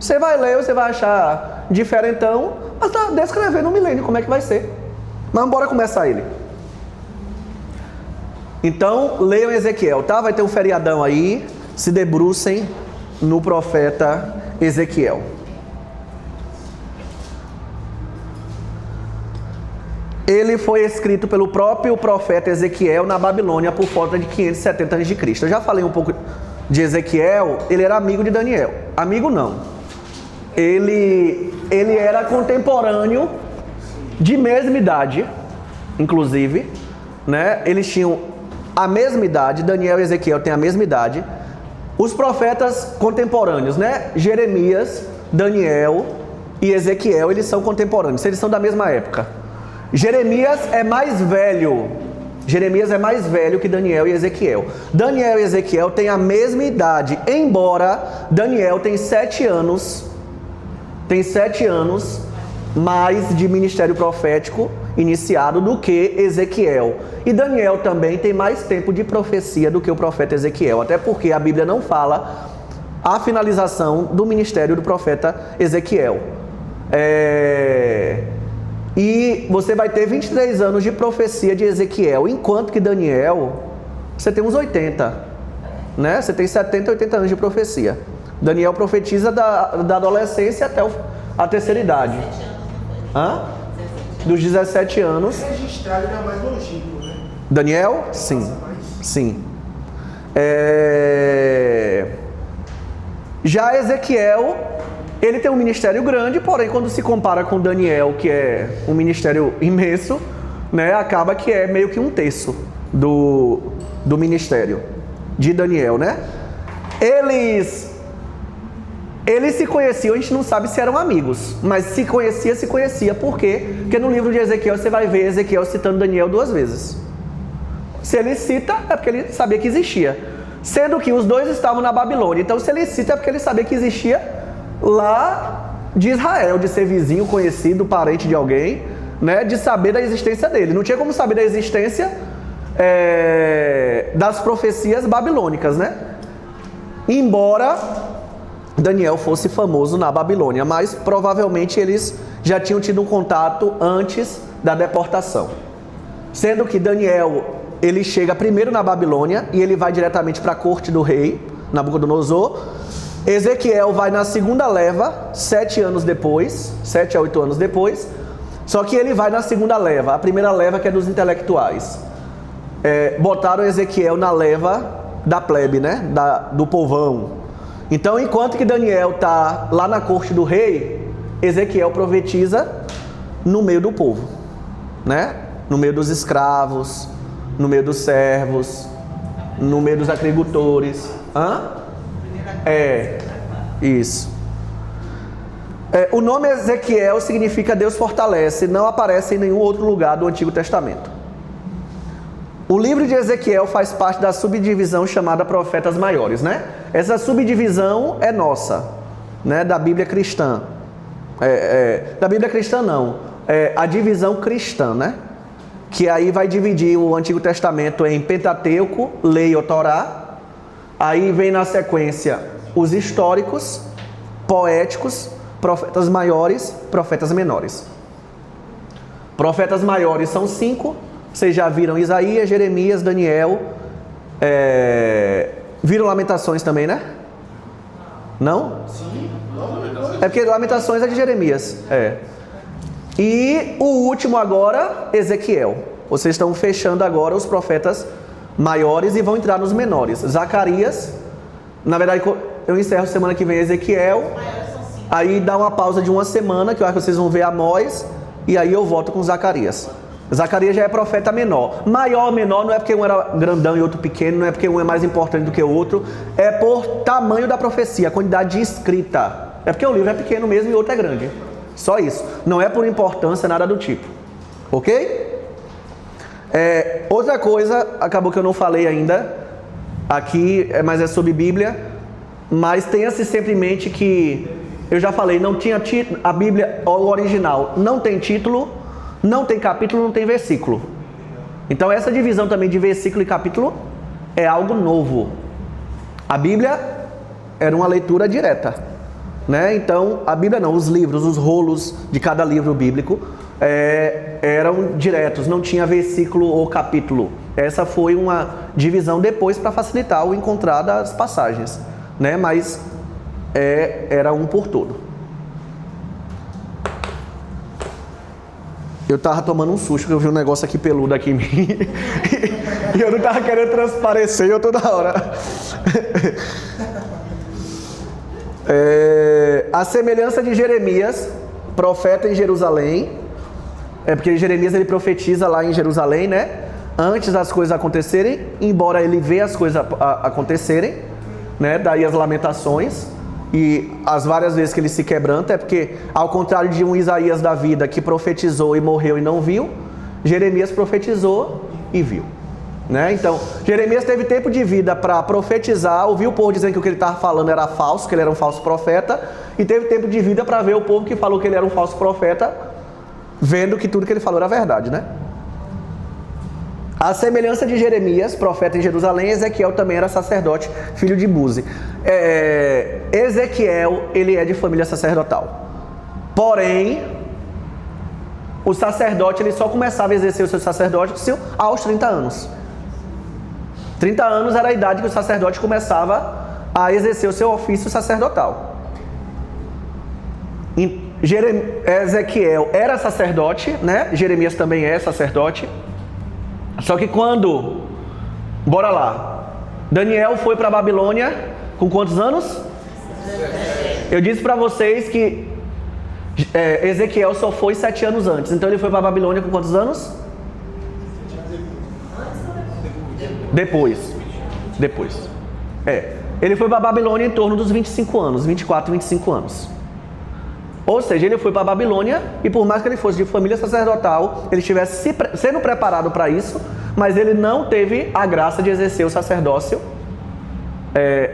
A: Você vai ler, você vai achar diferentão, mas está descrevendo o milênio, como é que vai ser. Mas bora começar ele. Então, leiam Ezequiel, tá? Vai ter um feriadão aí, se debrucem no profeta Ezequiel. Ele foi escrito pelo próprio profeta Ezequiel na Babilônia por volta de 570 a.C. Eu já falei um pouco de Ezequiel, ele era amigo de Daniel. Amigo não. Ele era contemporâneo de mesma idade, inclusive, né? Eles tinham a mesma idade, Daniel e Ezequiel têm a mesma idade. Os profetas contemporâneos, né? Jeremias, Daniel e Ezequiel, eles são contemporâneos, eles são da mesma época. Jeremias é mais velho que Daniel e Ezequiel. Daniel e Ezequiel têm a mesma idade, embora Daniel tem 7 anos mais de ministério profético iniciado do que Ezequiel. E Daniel também tem mais tempo de profecia do que o profeta Ezequiel, até porque a Bíblia não fala a finalização do ministério do profeta Ezequiel. E você vai ter 23 anos de profecia de Ezequiel, enquanto que Daniel, você tem uns 80, né? Você tem 70, 80 anos de profecia. Daniel profetiza da adolescência até a terceira idade. Hã? Dos 17 anos.
B: Registrado ainda mais longínquo, né?
A: Daniel? Sim. Sim. Já Ezequiel, ele tem um ministério grande, porém quando se compara com Daniel, que é um ministério imenso, né, acaba que é meio que um terço do ministério de Daniel, né? Eles se conheciam, a gente não sabe se eram amigos, mas se conhecia. Por quê? Porque no livro de Ezequiel você vai ver Ezequiel citando Daniel 2 vezes. Se ele cita, é porque ele sabia que existia. Sendo que os dois estavam na Babilônia. Então se ele cita, é porque ele sabia que existia lá de Israel, de ser vizinho, conhecido, parente de alguém, né? De saber da existência dele. Não tinha como saber da existência das profecias babilônicas, né? Embora Daniel fosse famoso na Babilônia, mas provavelmente eles já tinham tido um contato antes da deportação. Sendo que Daniel, ele chega primeiro na Babilônia e ele vai diretamente para a corte do rei Nabucodonosor. Ezequiel vai na segunda leva, 7 anos depois, 7 a 8 anos depois. Só que ele vai na segunda leva, a primeira leva que é dos intelectuais. Botaram Ezequiel na leva da plebe, né? Do povão. Então, enquanto que Daniel está lá na corte do rei, Ezequiel profetiza no meio do povo, né? No meio dos escravos, no meio dos servos, no meio dos agricultores. Isso. O nome Ezequiel significa Deus fortalece, não aparece em nenhum outro lugar do Antigo Testamento. O livro de Ezequiel faz parte da subdivisão chamada Profetas Maiores, né? Essa subdivisão é nossa, né? Da Bíblia cristã. Da Bíblia cristã não, a divisão cristã, né? Que aí vai dividir o Antigo Testamento em Pentateuco, Lei ou Torá. Aí vem na sequência os históricos, poéticos, profetas maiores, profetas menores. Profetas maiores são 5. Vocês já viram Isaías, Jeremias, Daniel. Viram Lamentações também, né? Não?
B: Sim.
A: É porque Lamentações é de Jeremias. E o último agora, Ezequiel. Vocês estão fechando agora os profetas maiores e vão entrar nos menores. Zacarias, na verdade eu encerro semana que vem Ezequiel. Aí dá uma pausa de uma semana, que eu acho que vocês vão ver Amós. E aí eu volto com Zacarias. Zacarias já é profeta menor. Maior ou menor não é porque um era grandão e outro pequeno, não é porque um é mais importante do que o outro. É por tamanho da profecia, quantidade de escrita. É porque o livro é pequeno mesmo e o outro é grande. Só isso. Não é por importância, nada do tipo. Ok? Outra coisa, acabou que eu não falei ainda aqui, mas é sobre Bíblia. Mas tenha-se sempre em mente que, eu já falei, não tinha título. A Bíblia, o original, não tem título, não tem capítulo, não tem versículo. Então essa divisão também de versículo e capítulo é algo novo. A Bíblia era uma leitura direta, né? Então a Bíblia não, os livros, os rolos de cada livro bíblico eram diretos, não tinha versículo ou capítulo. Essa foi uma divisão depois para facilitar o encontrar das passagens, né? Mas era um por todo. Eu tava tomando um susto, que eu vi um negócio aqui peludo aqui em mim. E eu não tava querendo transparecer, eu toda hora. A semelhança de Jeremias, profeta em Jerusalém. Porque Jeremias ele profetiza lá em Jerusalém, né? Antes das coisas acontecerem, embora ele vê as coisas acontecerem, né? Daí as lamentações. E as várias vezes que ele se quebranta é porque, ao contrário de um Isaías da vida que profetizou e morreu e não viu, Jeremias profetizou e viu, né? Então, Jeremias teve tempo de vida para profetizar, ouviu o povo dizendo que o que ele estava falando era falso, que ele era um falso profeta, e teve tempo de vida para ver o povo que falou que ele era um falso profeta, vendo que tudo que ele falou era verdade, né? A semelhança de Jeremias, profeta em Jerusalém, Ezequiel também era sacerdote, filho de Buzi. Ezequiel, ele é de família sacerdotal. Porém, o sacerdote ele só começava a exercer o seu sacerdócio aos 30 anos. 30 anos era a idade que o sacerdote começava a exercer o seu ofício sacerdotal. Ezequiel era sacerdote, né? Jeremias também é sacerdote. Só que quando, bora lá, Daniel foi para a Babilônia com quantos anos? Eu disse para vocês que Ezequiel só foi 7 anos antes. Então ele foi para a Babilônia com quantos anos? Depois. Ele foi para a Babilônia em torno dos 25 anos, 24, 25 anos. Ou seja, ele foi para a Babilônia e por mais que ele fosse de família sacerdotal, ele estivesse sendo preparado para isso, mas ele não teve a graça de exercer o sacerdócio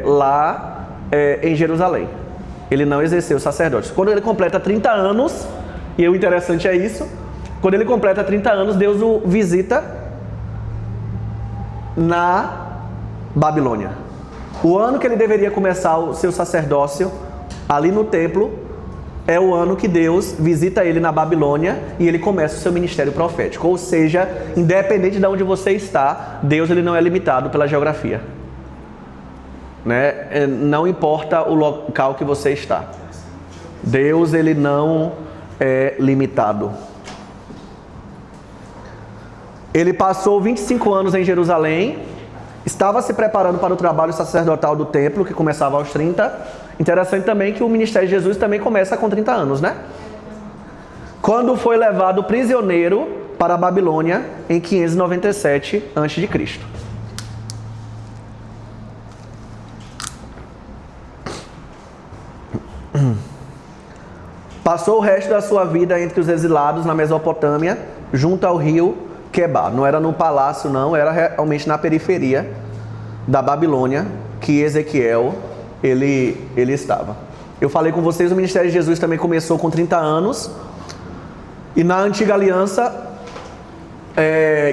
A: lá em Jerusalém. Ele não exerceu o sacerdócio. Quando ele completa 30 anos, e o interessante é isso, quando ele completa 30 anos, Deus o visita na Babilônia. O ano que ele deveria começar o seu sacerdócio ali no templo é o ano que Deus visita ele na Babilônia e ele começa o seu ministério profético. Ou seja, independente de onde você está, Deus ele não é limitado pela geografia, né? Não importa o local que você está, Deus ele não é limitado. Ele passou 25 anos em Jerusalém, estava se preparando para o trabalho sacerdotal do templo, que começava aos 30. Interessante também que o ministério de Jesus também começa com 30 anos, né? Quando foi levado prisioneiro para a Babilônia em 597 a.C. Passou o resto da sua vida entre os exilados na Mesopotâmia, junto ao rio Quebar. Não era no palácio não, era realmente na periferia da Babilônia que Ezequiel ele estava. Eu falei com vocês, o ministério de Jesus também começou com 30 anos. E na antiga aliança,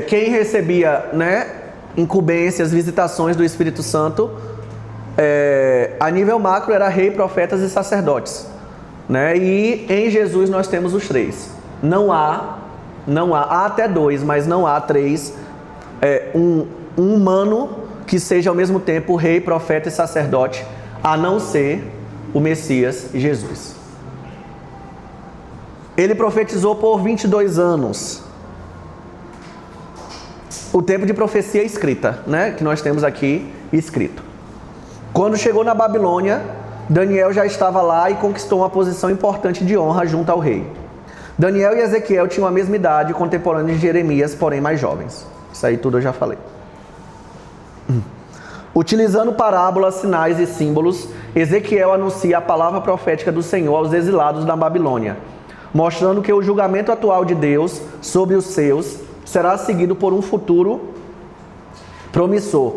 A: quem recebia, né, incumbências, visitações do Espírito Santo, a nível macro era rei, profetas e sacerdotes, né? E em Jesus nós temos os três. Há até 2, mas não há 3, um humano que seja ao mesmo tempo rei, profeta e sacerdote, a não ser o Messias Jesus. Ele profetizou por 22 anos. O tempo de profecia escrita, né? Que nós temos aqui escrito. Quando chegou na Babilônia, Daniel já estava lá e conquistou uma posição importante de honra junto ao rei. Daniel e Ezequiel tinham a mesma idade, contemporâneos de Jeremias, porém mais jovens. Isso aí tudo eu já falei. Utilizando parábolas, sinais e símbolos, Ezequiel anuncia a palavra profética do Senhor aos exilados da Babilônia, mostrando que o julgamento atual de Deus sobre os seus será seguido por um futuro promissor.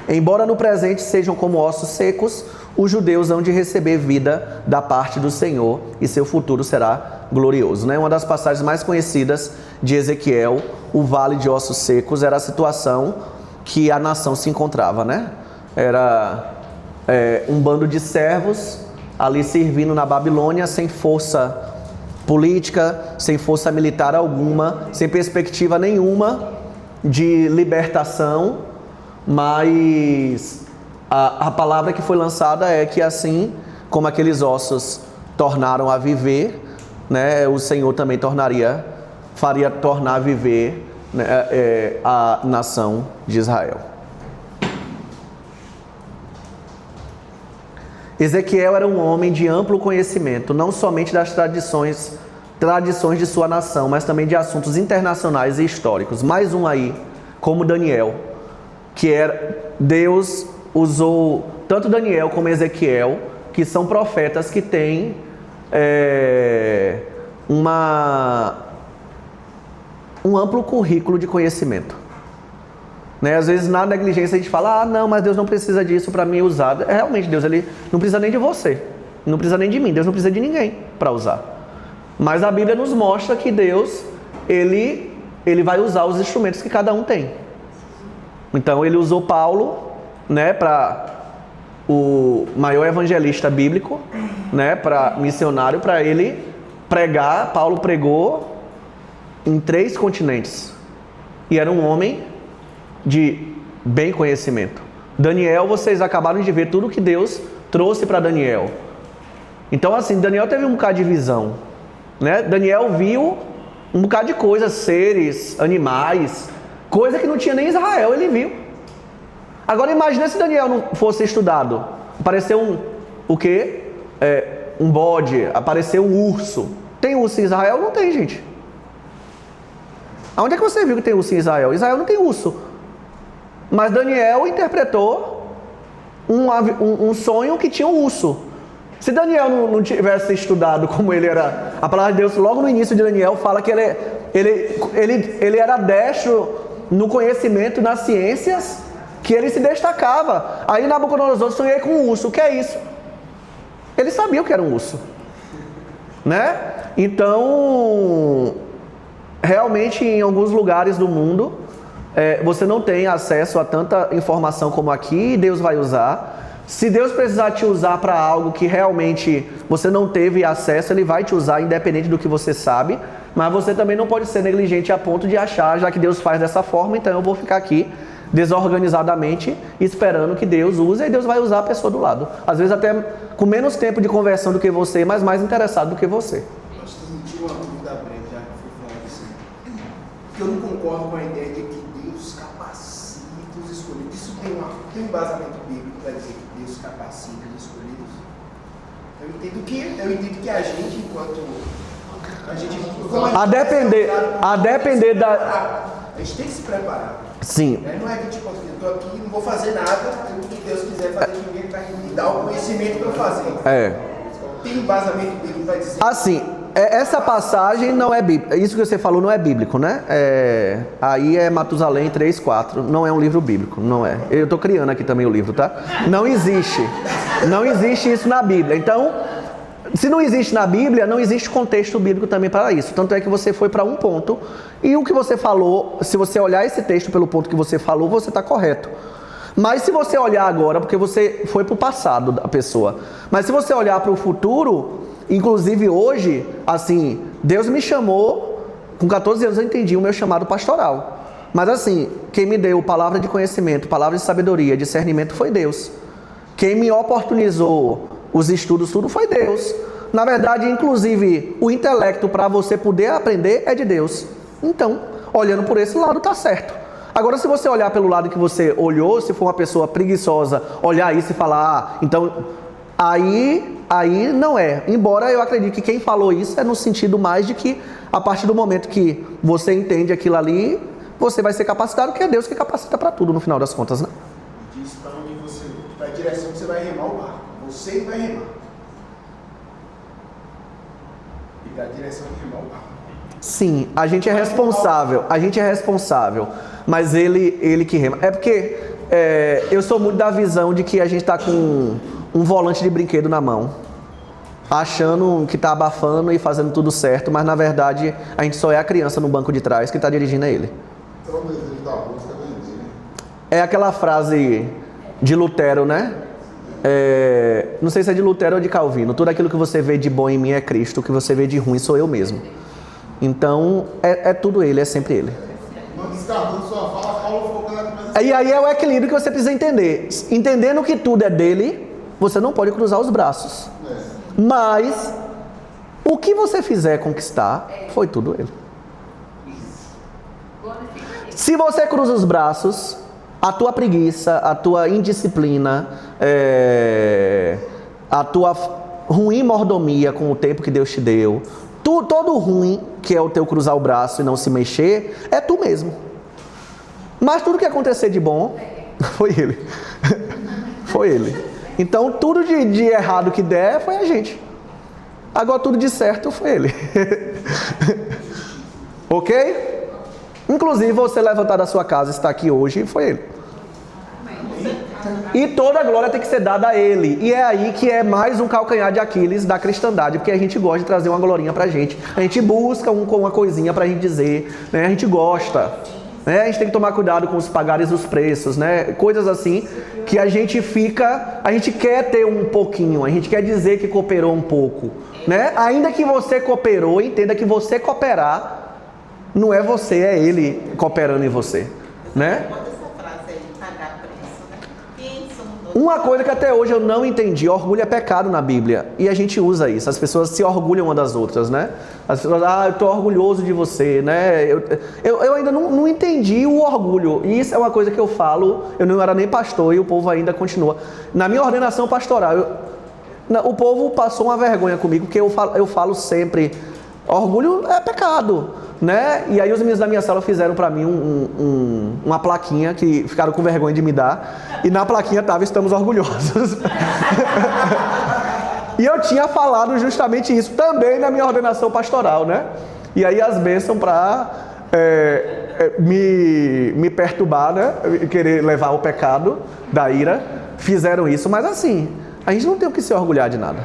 A: Embora no presente sejam como ossos secos, os judeus hão de receber vida da parte do Senhor e seu futuro será glorioso, né? Uma das passagens mais conhecidas de Ezequiel, o vale de ossos secos, era a situação que a nação se encontrava, né? Era um bando de servos ali servindo na Babilônia, sem força política, sem força militar alguma, sem perspectiva nenhuma de libertação, mas a palavra que foi lançada é que assim como aqueles ossos tornaram a viver, né, o Senhor também faria tornar a viver, né, a nação de Israel. Ezequiel era um homem de amplo conhecimento, não somente das tradições de sua nação, mas também de assuntos internacionais e históricos. Mais um aí, como Daniel, que Deus usou tanto Daniel como Ezequiel, que são profetas que têm um amplo currículo de conhecimento. Né? Às vezes na negligência a gente fala, não, mas Deus não precisa disso para me usar. Realmente Deus ele não precisa nem de você, não precisa nem de mim, Deus não precisa de ninguém para usar. Mas a Bíblia nos mostra que Deus ele vai usar os instrumentos que cada um tem. Então ele usou Paulo, né, para o maior evangelista bíblico, né, para missionário, para ele pregar. Paulo pregou em 3 continentes. E era um homem de bem conhecimento. Daniel, vocês acabaram de ver tudo que Deus trouxe para Daniel. Então assim, Daniel teve um bocado de visão, né? Daniel viu um bocado de coisas, seres, animais, coisa que não tinha nem Israel, ele viu. Agora imagina se Daniel não fosse estudado. Apareceu o quê? Um bode, apareceu um urso. Tem urso em Israel? Não tem, gente. Aonde é que você viu que tem urso em Israel? Israel não tem urso. Mas Daniel interpretou um sonho que tinha um urso. Se Daniel não tivesse estudado como ele era, a palavra de Deus logo no início de Daniel fala que ele era destro no conhecimento, nas ciências, que ele se destacava. Aí Nabucodonosor sonhei com um urso. O que é isso? Ele sabia o que era um urso, né? Então, realmente em alguns lugares do mundo, você não tem acesso a tanta informação como aqui, e Deus vai usar. Se Deus precisar te usar para algo que realmente você não teve acesso, Ele vai te usar independente do que você sabe, mas você também não pode ser negligente a ponto de achar, já que Deus faz dessa forma, então eu vou ficar aqui desorganizadamente esperando que Deus use, e Deus vai usar a pessoa do lado. Às vezes até com menos tempo de conversão do que você, mas mais interessado do que você.
J: Nós temos uma dúvida breve, já que foi falado assim. Porque eu não concordo com a ideia de que Deus capacita os escolhidos. Isso tem um embasamento bíblico para dizer que Deus capacita os escolhidos. Eu entendo que a gente, enquanto
A: a depender da...
J: A gente tem que se preparar.
A: Sim.
J: Não é que tipo, eu estou aqui e não vou fazer nada, o que Deus quiser fazer comigo, vai me dar o conhecimento para eu fazer. Tem embasamento bíblico para dizer.
A: Assim, essa passagem não é bíblica. Isso que você falou não é bíblico, né? Aí é Matusalém 3:4. Não é um livro bíblico, não é. Eu estou criando aqui também o livro, tá? Não existe. Não existe isso na Bíblia. Então, se não existe na Bíblia, não existe contexto bíblico também para isso. Tanto é que você foi para um ponto, e o que você falou, se você olhar esse texto pelo ponto que você falou, você está correto. Mas se você olhar agora, porque você foi para o passado da pessoa, mas se você olhar para o futuro, inclusive hoje, assim, Deus me chamou, com 14 anos eu entendi o meu chamado pastoral. Mas assim, quem me deu palavra de conhecimento, palavra de sabedoria, discernimento foi Deus. Quem me oportunizou os estudos, tudo foi Deus. Na verdade, inclusive, o intelecto para você poder aprender é de Deus. Então, olhando por esse lado, tá certo. Agora, se você olhar pelo lado que você olhou, se for uma pessoa preguiçosa, olhar isso e falar, então, aí não é. Embora eu acredite que quem falou isso é no sentido mais de que, a partir do momento que você entende aquilo ali, você vai ser capacitado, que é Deus que capacita para tudo, no final das contas, né?
J: Diz para onde você, para a direção que você vai remar o barco. Você vai remar. E para a direção de remar o barco.
A: Sim, a gente é responsável, mas ele que rema. É porque eu sou muito da visão de que a gente está com um volante de brinquedo na mão, achando que está abafando e fazendo tudo certo, mas na verdade a gente só é a criança no banco de trás que está dirigindo a ele.
C: Então o desejo da música vem dele.
A: É aquela frase de Lutero, né? Não sei se é de Lutero ou de Calvino. Tudo aquilo que você vê de bom em mim é Cristo, o que você vê de ruim sou eu mesmo. Então, é tudo ele, é sempre ele.
C: Não descartando sua fala, Paulo focando na coisa.
A: E aí é o equilíbrio que você precisa entender. Entendendo que tudo é dele, você não pode cruzar os braços. Mas, o que você fizer conquistar, foi tudo ele. Se você cruza os braços, a tua preguiça, a tua indisciplina, a tua ruim mordomia com o tempo que Deus te deu, todo ruim, que é o teu cruzar o braço e não se mexer, é tu mesmo. Mas tudo que acontecer de bom, foi ele. Foi ele. Então tudo de errado que der, foi a gente. Agora tudo de certo, foi ele. Ok? Inclusive você levantar da sua casa, está aqui hoje, foi ele. E toda a glória tem que ser dada a ele. E é aí que é mais um calcanhar de Aquiles da cristandade, porque a gente gosta de trazer uma glorinha pra gente. A gente busca uma coisinha pra gente dizer, né? A gente gosta, né? A gente tem que tomar cuidado com os pagares dos preços, né? Coisas assim que a gente quer ter um pouquinho, a gente quer dizer que cooperou um pouco, né? Ainda que você cooperou, entenda que você cooperar Não é você, é Ele cooperando em você, né?
F: Bota essa frase aí, pagar preço, né? Quem somos nós?
A: Uma coisa que até hoje eu não entendi, orgulho é pecado na Bíblia. E a gente usa isso, as pessoas se orgulham uma das outras, né? As pessoas, eu estou orgulhoso de você, né? Eu ainda não entendi o orgulho. E isso é uma coisa que eu falo, eu não era nem pastor e o povo ainda continua. Na minha ordenação pastoral, o povo passou uma vergonha comigo, porque eu falo sempre, orgulho é pecado, né? E aí os meninos da minha sala fizeram para mim uma plaquinha que ficaram com vergonha de me dar. E na plaquinha estava, estamos orgulhosos. E eu tinha falado justamente isso também na minha ordenação pastoral, né? E aí as bênçãos para me perturbar, né? Querer levar o pecado da ira, fizeram isso. Mas assim, a gente não tem o que se orgulhar de nada.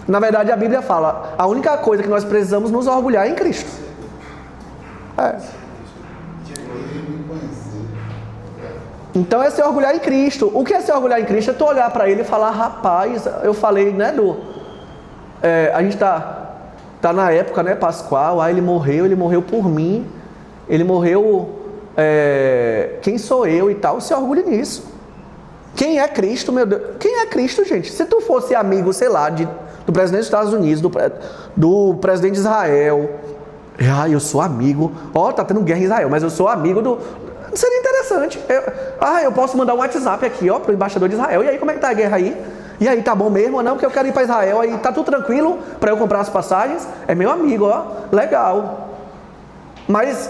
A: Na verdade, a Bíblia fala, a única coisa que nós precisamos nos orgulhar é em Cristo. Então é se orgulhar em Cristo. O que é se orgulhar em Cristo? É tu olhar para Ele e falar, rapaz, eu falei, né, a gente tá na época, né, pascual, Ele morreu por mim, Ele morreu, quem sou eu e tal, se orgulhe nisso. Quem é Cristo, meu Deus? Quem é Cristo, gente? Se tu fosse amigo, sei lá, do presidente dos Estados Unidos, do presidente de Israel, eu sou amigo, tá tendo guerra em Israel, mas eu sou amigo do... Seria interessante. Eu posso mandar um WhatsApp aqui, pro embaixador de Israel. E aí, como é que tá a guerra aí? E aí, tá bom mesmo? Não, porque eu quero ir para Israel. Aí, tá tudo tranquilo para eu comprar as passagens? É meu amigo, legal. Mas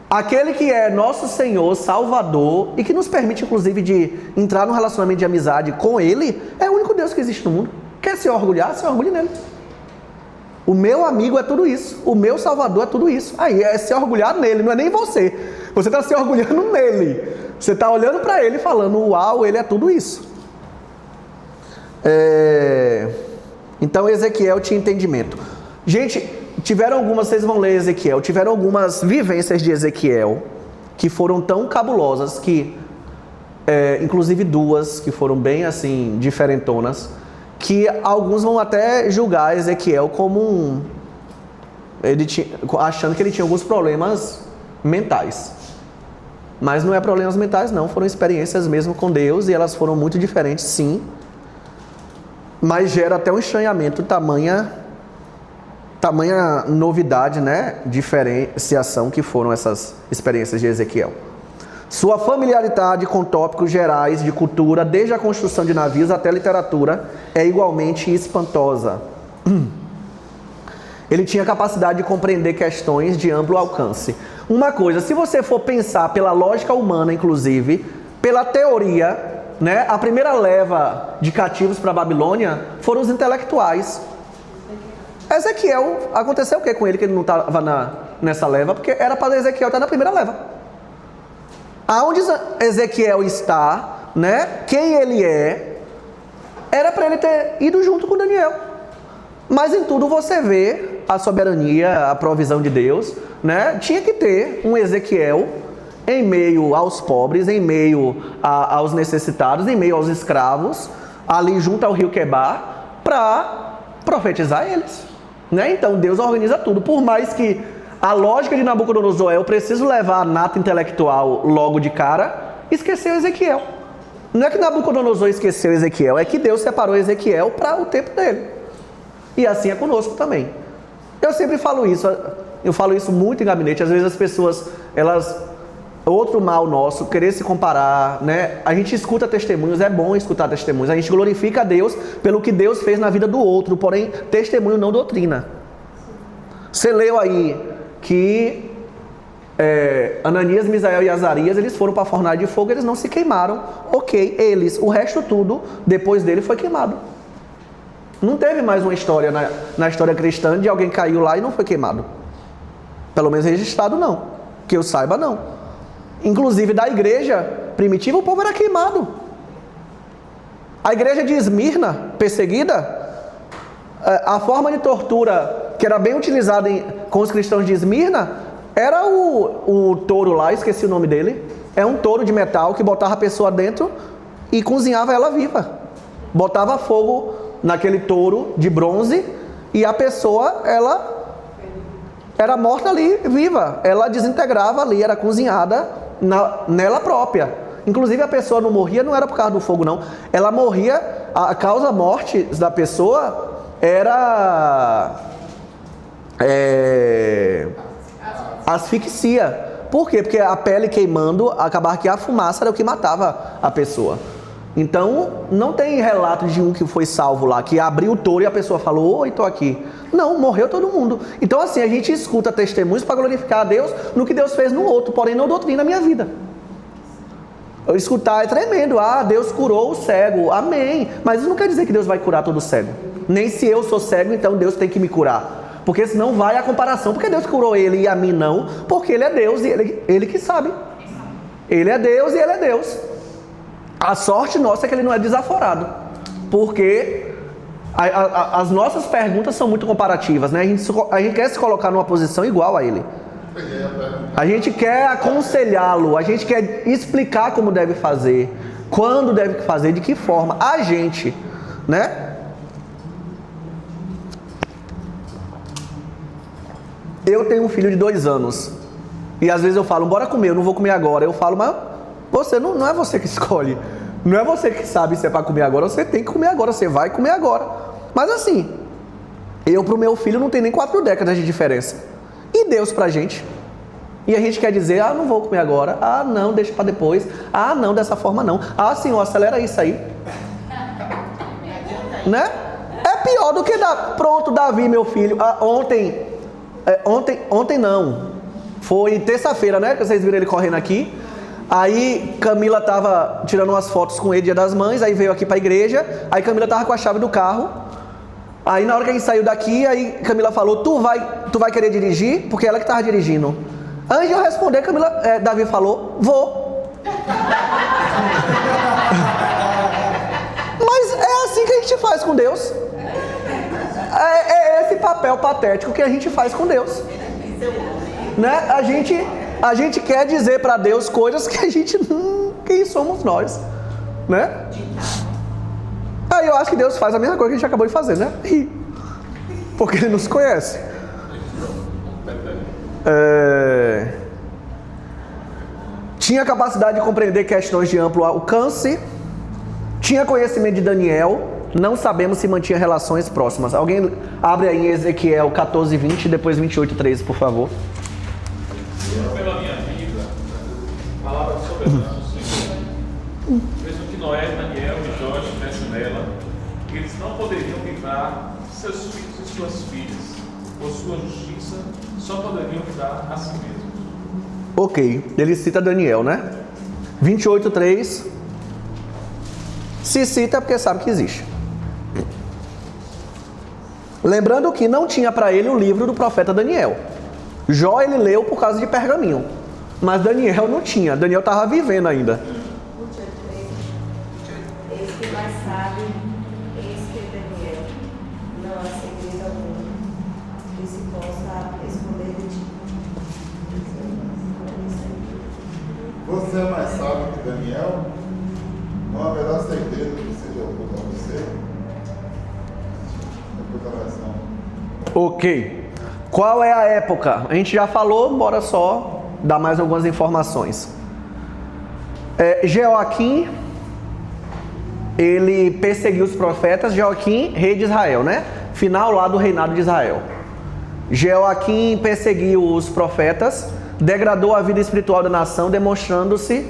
A: aquele que é nosso Senhor, Salvador, e que nos permite, inclusive, de entrar num relacionamento de amizade com Ele, é o único Deus que existe no mundo. Quer se orgulhar? Se orgulhe nele. O meu amigo é tudo isso. O meu Salvador é tudo isso. Aí é se orgulhar nele, não é nem você. Você está se orgulhando nele. Você está olhando para ele e falando, uau, ele é tudo isso. Então Ezequiel tinha entendimento. Gente, vocês vão ler Ezequiel, tiveram algumas vivências de Ezequiel que foram tão cabulosas que, inclusive duas que foram bem assim, diferentonas, que alguns vão até julgar Ezequiel como achando que ele tinha alguns problemas mentais. Mas não é problemas mentais não, foram experiências mesmo com Deus e elas foram muito diferentes, sim. Mas gera até um estranhamento, tamanha novidade, né? Diferenciação que foram essas experiências de Ezequiel. Sua familiaridade com tópicos gerais de cultura, desde a construção de navios até a literatura, é igualmente espantosa. Ele tinha capacidade de compreender questões de amplo alcance. Uma coisa, se você for pensar pela lógica humana, inclusive, pela teoria, né, a primeira leva de cativos para a Babilônia foram os intelectuais. Ezequiel, aconteceu o que com ele que ele não estava nessa leva? Porque era para Ezequiel estar na primeira leva. Aonde Ezequiel está, né? Quem ele era para ele ter ido junto com Daniel. Mas em tudo você vê a soberania, a provisão de Deus, né? Tinha que ter um Ezequiel em meio aos pobres, em meio aos necessitados, em meio aos escravos, ali junto ao rio Quebar, para profetizar eles, né? Então Deus organiza tudo, por mais que a lógica de Nabucodonosor eu preciso levar a nata intelectual logo de cara, esqueceu Ezequiel. Não é que Nabucodonosor esqueceu Ezequiel, é que Deus separou Ezequiel para o tempo dele. E assim é conosco também. Eu sempre falo isso, eu falo isso muito em gabinete, às vezes as pessoas, outro mal nosso, querer se comparar, né? A gente escuta testemunhos, é bom escutar testemunhos, a gente glorifica a Deus pelo que Deus fez na vida do outro, porém, testemunho não doutrina. Você leu aí que Ananias, Misael e Azarias, eles foram para a fornalha de fogo, eles não se queimaram. Ok, o resto tudo, depois dele foi queimado. Não teve mais uma história na história cristã de alguém caiu lá e não foi queimado. Pelo menos registrado não, que eu saiba não. Inclusive da igreja primitiva o povo era queimado. A igreja de Esmirna, perseguida, a forma de tortura que era bem utilizada com os cristãos de Esmirna era o touro lá, esqueci o nome dele. É um touro de metal que botava a pessoa dentro e cozinhava ela viva. Botava fogo naquele touro de bronze e a pessoa, ela era morta ali, viva. Ela desintegrava ali, era cozinhada nela própria. Inclusive a pessoa não morria, não era por causa do fogo não. Ela morria, a causa morte da pessoa era asfixia. Por quê? Porque a pele queimando, acabava que a fumaça era o que matava a pessoa. Então, não tem relato de um que foi salvo lá, que abriu o touro e a pessoa falou, oi, tô aqui. Não, morreu todo mundo. Então, assim, a gente escuta testemunhos para glorificar a Deus no que Deus fez no outro, porém não doutrina a minha vida. Eu escutar é tremendo. Ah, Deus curou o cego. Amém. Mas isso não quer dizer que Deus vai curar todo cego. Nem se eu sou cego, então Deus tem que me curar. Porque senão vai a comparação. Porque Deus curou ele e a mim não. Porque ele é Deus e ele que sabe. Ele é Deus e ele é Deus. A sorte nossa é que ele não é desaforado. Porque as nossas perguntas são muito comparativas, né? A gente quer se colocar numa posição igual a ele. A gente quer aconselhá-lo, a gente quer explicar como deve fazer, quando deve fazer, de que forma. A gente, né? Eu tenho um filho de 2 anos. E às vezes eu falo, bora comer, eu não vou comer agora. Eu falo, mas você não é você que escolhe. Não é você que sabe se é para comer agora, você tem que comer agora, você vai comer agora. Mas assim, eu pro meu filho não tem nem 4 décadas de diferença. E Deus pra gente? E a gente quer dizer, ah, não vou comer agora. Ah, não, deixa pra depois. Ah, não, dessa forma não. Ah, Senhor, acelera isso aí. Né? É pior do que pronto, Davi, meu filho. Ah, ontem não. Foi terça-feira, né? Que vocês viram ele correndo aqui. Aí Camila tava tirando umas fotos com ele, Dia das Mães. Aí veio aqui pra igreja. Aí Camila tava com a chave do carro. Aí na hora que a gente saiu daqui, aí Camila falou, tu vai querer dirigir? Porque ela que tava dirigindo. Antes de eu responder, Davi falou, vou. Mas é assim que a gente faz com Deus. É esse papel patético que a gente faz com Deus. Né? A gente quer dizer para Deus coisas que a gente quem somos nós, né? Aí eu acho que Deus faz a mesma coisa que a gente acabou de fazer, né? Porque Ele nos conhece. Tinha capacidade de compreender questões de amplo alcance. Tinha conhecimento de Daniel. Não sabemos se mantinha relações próximas. Alguém abre aí em Ezequiel 14:20 e depois 28:13, por favor.
K: Pela minha vida, palavra soberana do Senhor, fez com que Noé, Daniel e Jó estivessem nela, que eles não poderiam livrar seus filhos e suas filhas, por sua justiça, só poderiam livrar a si mesmos.
A: Ok, ele cita Daniel, né? 28:3. Se cita porque sabe que existe. Lembrando que não tinha para ele o livro do profeta Daniel. Jó ele leu por causa de pergaminho, mas Daniel não tinha. Daniel estava vivendo ainda.
G: Eis que mais sabe, eis que Daniel, não há segredo algum que se possa esconder de ti.
C: Você é mais sábio que Daniel? Não haverá segredo que seja oculto a você?
A: Ok. Qual é a época? A gente já falou, bora só dar mais algumas informações. Jeoaquim, ele perseguiu os profetas. Jeoaquim, rei de Israel, né? Final lá do reinado de Israel. Jeoaquim perseguiu os profetas, degradou a vida espiritual da nação, demonstrando ser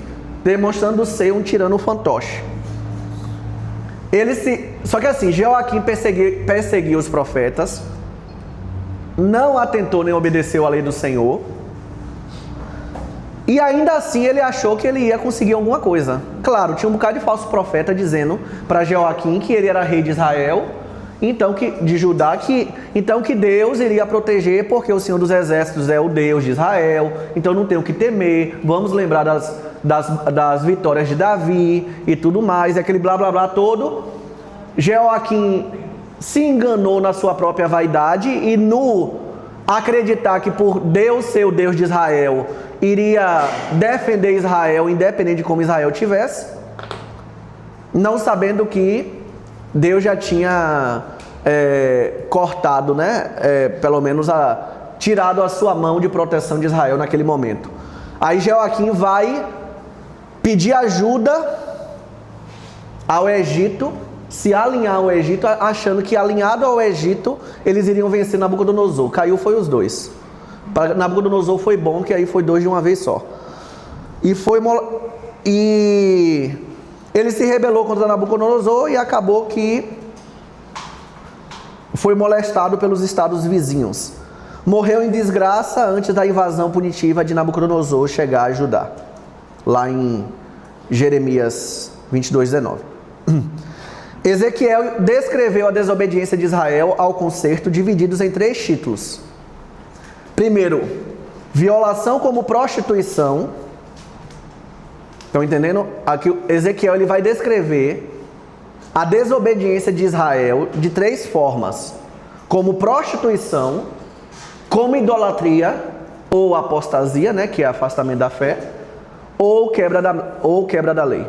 A: um tirano fantoche. Só que assim, Jeoaquim perseguiu os profetas, não atentou nem obedeceu à lei do Senhor, e ainda assim ele achou que ele ia conseguir alguma coisa. Claro, tinha um bocado de falso profeta dizendo para Jeoaquim que ele era rei de Israel, de Judá, então que Deus iria proteger, porque o Senhor dos Exércitos é o Deus de Israel, então não tem o que temer, vamos lembrar das vitórias de Davi e tudo mais, aquele blá blá blá todo. Jeoaquim se enganou na sua própria vaidade e no acreditar que por Deus ser o Deus de Israel, iria defender Israel, independente de como Israel tivesse, não sabendo que Deus já tinha cortado, né? Pelo menos tirado a sua mão de proteção de Israel naquele momento. Aí Jeoaquim vai pedir ajuda ao Egito, se alinhar ao Egito, achando que alinhado ao Egito eles iriam vencer Nabucodonosor. Caiu foi os dois. Para Nabucodonosor foi bom, que aí foi 2 de uma vez só. E ele se rebelou contra Nabucodonosor e acabou que foi molestado pelos estados vizinhos. Morreu em desgraça antes da invasão punitiva de Nabucodonosor chegar a Judá. Lá em Jeremias 22:19. Ezequiel descreveu a desobediência de Israel ao concerto, divididos em 3 títulos. Primeiro, violação como prostituição. Estão entendendo? Aqui Ezequiel ele vai descrever a desobediência de Israel de 3 formas: como prostituição, como idolatria ou apostasia, né, que é afastamento da fé, ou quebra da lei.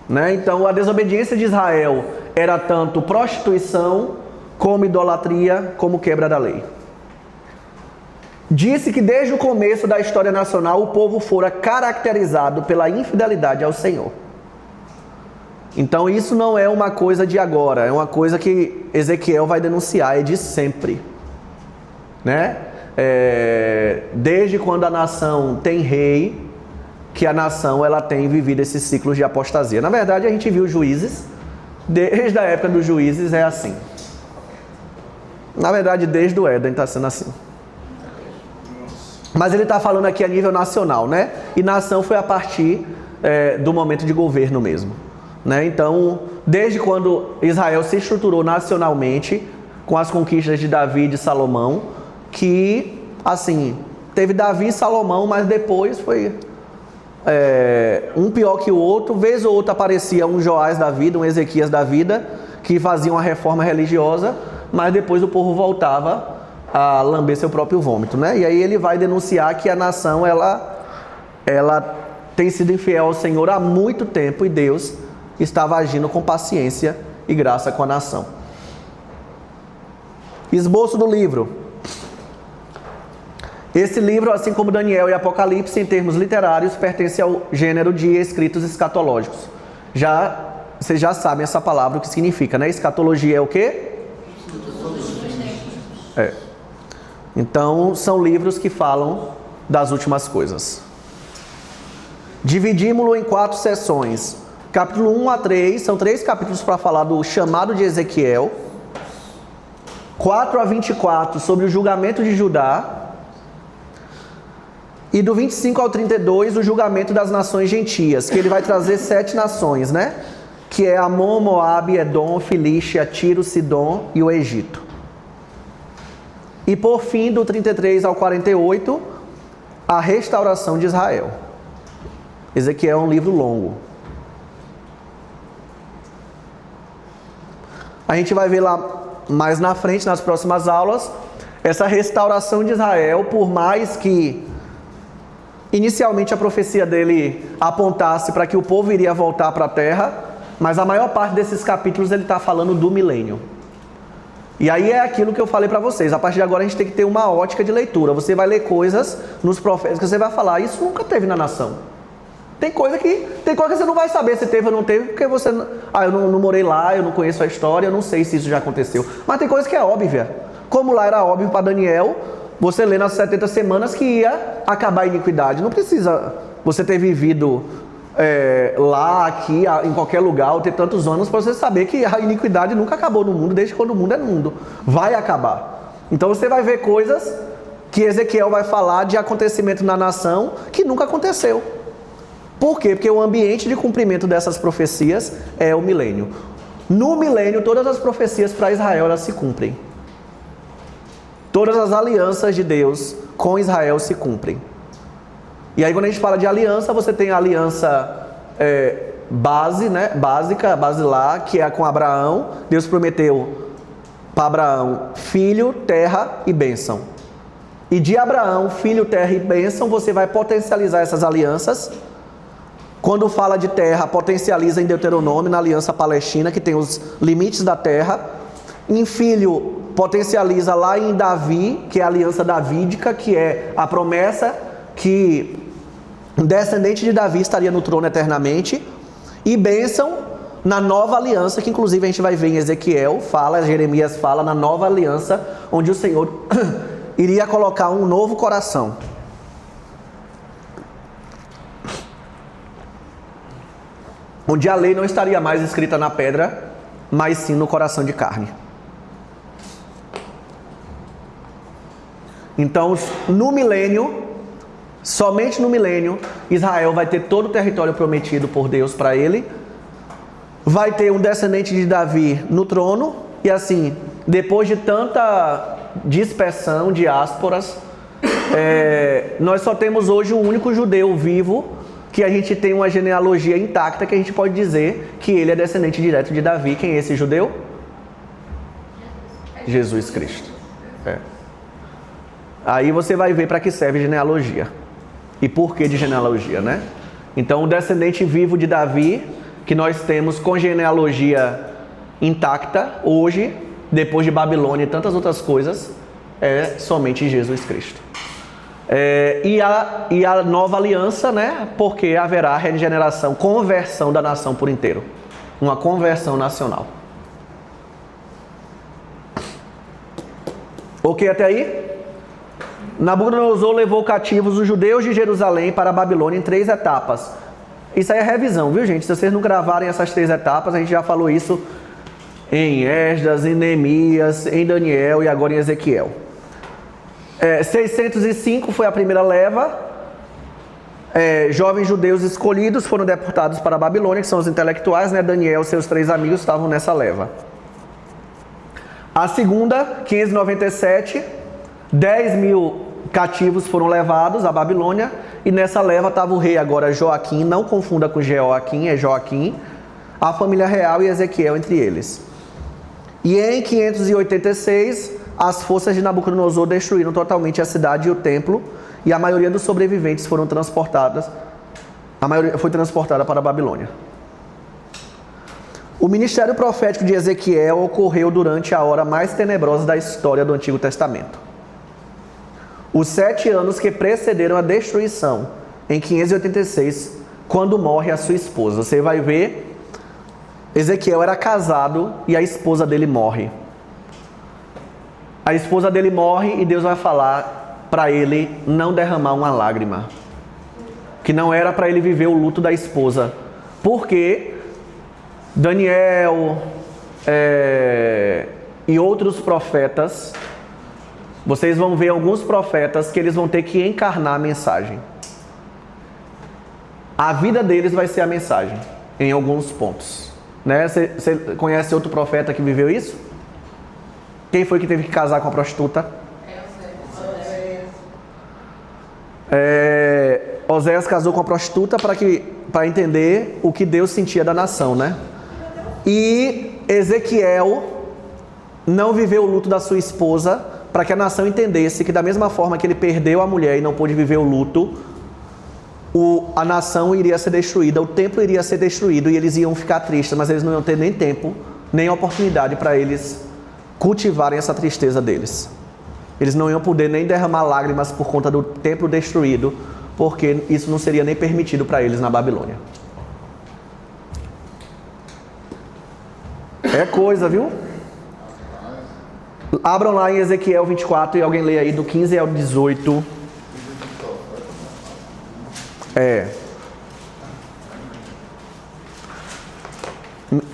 A: Né? Então a desobediência de Israel era tanto prostituição, como idolatria, como quebra da lei. Disse que desde o começo da história nacional o povo fora caracterizado pela infidelidade ao Senhor. Então isso não é uma coisa de agora, é uma coisa que Ezequiel vai denunciar, é de sempre. Né? Desde quando a nação tem rei, que a nação ela tem vivido esses ciclos de apostasia. Na verdade, a gente viu Juízes, desde a época dos Juízes é assim. Na verdade, desde o Éden está sendo assim. Mas ele está falando aqui a nível nacional, né? E nação foi a partir do momento de governo mesmo. Né? Então, desde quando Israel se estruturou nacionalmente, com as conquistas de Davi e de Salomão, que, assim, teve Davi e Salomão, mas depois foi... um pior que o outro, vez ou outra aparecia um Joás da vida, um Ezequias da vida, que fazia uma reforma religiosa, mas depois o povo voltava a lamber seu próprio vômito, né? E aí ele vai denunciar que a nação ela tem sido infiel ao Senhor há muito tempo e Deus estava agindo com paciência e graça com a nação. Esboço do livro. Esse livro, assim como Daniel e Apocalipse, em termos literários, pertence ao gênero de escritos escatológicos. Vocês já sabem essa palavra, o que significa, né? Escatologia é o quê? Então, são livros que falam das últimas coisas. Dividimos-lo em 4 sessões. Capítulo 1 a 3, são 3 capítulos para falar do chamado de Ezequiel. 4 a 24, sobre o julgamento de Judá. E do 25 ao 32, o julgamento das nações gentias, que ele vai trazer 7 nações, né? Que é Amon, Moabe, Edom, Filístia, Tiro, Sidom e o Egito. E por fim, do 33 ao 48, a restauração de Israel. Ezequiel é um livro longo. A gente vai ver lá mais na frente, nas próximas aulas, essa restauração de Israel, por mais que inicialmente a profecia dele apontasse para que o povo iria voltar para a terra, mas a maior parte desses capítulos ele está falando do milênio. E aí é aquilo que eu falei para vocês, a partir de agora a gente tem que ter uma ótica de leitura. Você vai ler coisas nos profetas que você vai falar, isso nunca teve na nação. Tem coisa que você não vai saber se teve ou não teve, porque você... eu não morei lá, eu não conheço a história, eu não sei se isso já aconteceu. Mas tem coisa que é óbvia. Como lá era óbvio para Daniel, você lê nas 70 semanas que ia acabar a iniquidade. Não precisa você ter vivido lá, aqui, em qualquer lugar, ou ter tantos anos para você saber que a iniquidade nunca acabou no mundo, desde quando o mundo é mundo. Vai acabar. Então você vai ver coisas que Ezequiel vai falar de acontecimento na nação que nunca aconteceu. Por quê? Porque o ambiente de cumprimento dessas profecias é o milênio. No milênio, todas as profecias para Israel elas se cumprem. Todas as alianças de Deus com Israel se cumprem. E aí quando a gente fala de aliança, você tem a aliança base, né? Básica, basilar, que é com Abraão. Deus prometeu para Abraão filho, terra e bênção. E de Abraão, filho, terra e bênção, você vai potencializar essas alianças. Quando fala de terra, potencializa em Deuteronômio, na aliança palestina, que tem os limites da terra. Em filho, potencializa lá em Davi, que é a aliança davídica, que é a promessa que um descendente de Davi estaria no trono eternamente, e bênção na nova aliança, que inclusive a gente vai ver em Ezequiel, Jeremias fala na nova aliança, onde o Senhor iria colocar um novo coração. Onde a lei não estaria mais escrita na pedra, mas sim no coração de carne. Então, no milênio, somente no milênio, Israel vai ter todo o território prometido por Deus para ele. Vai ter um descendente de Davi no trono. E assim, depois de tanta dispersão, diásporas, nós só temos hoje um único judeu vivo, que a gente tem uma genealogia intacta, que a gente pode dizer que ele é descendente direto de Davi. Quem é esse judeu? Jesus Cristo. Aí você vai ver para que serve genealogia. E por que de genealogia, né? Então, o descendente vivo de Davi, que nós temos com genealogia intacta, hoje, depois de Babilônia e tantas outras coisas, é somente Jesus Cristo. E a nova aliança, né? Porque haverá regeneração, conversão da nação por inteiro. Uma conversão nacional. Ok até aí? Nabucodonosor levou cativos os judeus de Jerusalém para a Babilônia em 3 etapas. Isso aí é revisão, viu, gente? Se vocês não gravarem essas 3 etapas, a gente já falou isso em Esdras, em Neemias, em Daniel e agora em Ezequiel. 605 foi a primeira leva. Jovens judeus escolhidos foram deportados para a Babilônia, que são os intelectuais, né? Daniel e seus 3 amigos estavam nessa leva. A segunda, 597, 10.000 cativos foram levados à Babilônia, e nessa leva estava o rei agora Joaquim, não confunda com Jeoaquim, é Joaquim, a família real e Ezequiel entre eles. E em 586, as forças de Nabucodonosor destruíram totalmente a cidade e o templo, e a maioria dos sobreviventes foram transportadas, a maioria foi transportada para a Babilônia. O ministério profético de Ezequiel ocorreu durante a hora mais tenebrosa da história do Antigo Testamento. Os 7 anos que precederam a destruição, em 586, quando morre a sua esposa. Você vai ver, Ezequiel era casado e a esposa dele morre. A esposa dele morre e Deus vai falar para ele não derramar uma lágrima. Que não era para ele viver o luto da esposa. Porque Daniel e outros profetas, vocês vão ver alguns profetas que eles vão ter que encarnar a mensagem. A vida deles vai ser a mensagem, em alguns pontos. Né? Você conhece outro profeta que viveu isso? Quem foi que teve que casar com a prostituta? Oséias casou com a prostituta para entender o que Deus sentia da nação, né? E Ezequiel não viveu o luto da sua esposa, para que a nação entendesse que da mesma forma que ele perdeu a mulher e não pôde viver o luto, a nação iria ser destruída, o templo iria ser destruído e eles iam ficar tristes, mas eles não iam ter nem tempo, nem oportunidade para eles cultivarem essa tristeza deles. Eles não iam poder nem derramar lágrimas por conta do templo destruído, porque isso não seria nem permitido para eles na Babilônia. É coisa, viu? Abram lá em Ezequiel 24 e alguém lê aí do 15 ao 18.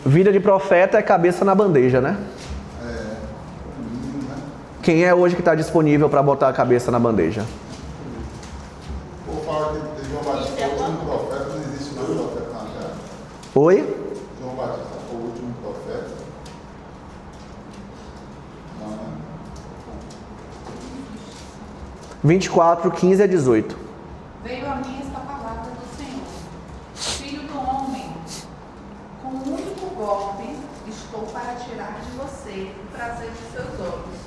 A: Vida de profeta é cabeça na bandeja, né? Quem é hoje que está disponível para botar a cabeça na bandeja?
C: Por falar que João Batista foi o último profeta, não existe mais profeta na terra.
A: Oi?
C: João Batista foi o último profeta. Não, né?
A: 24, 15 a 18.
D: Veio a mim esta palavra do Senhor: Filho do homem, com um único golpe estou para tirar de você o prazer de seus olhos.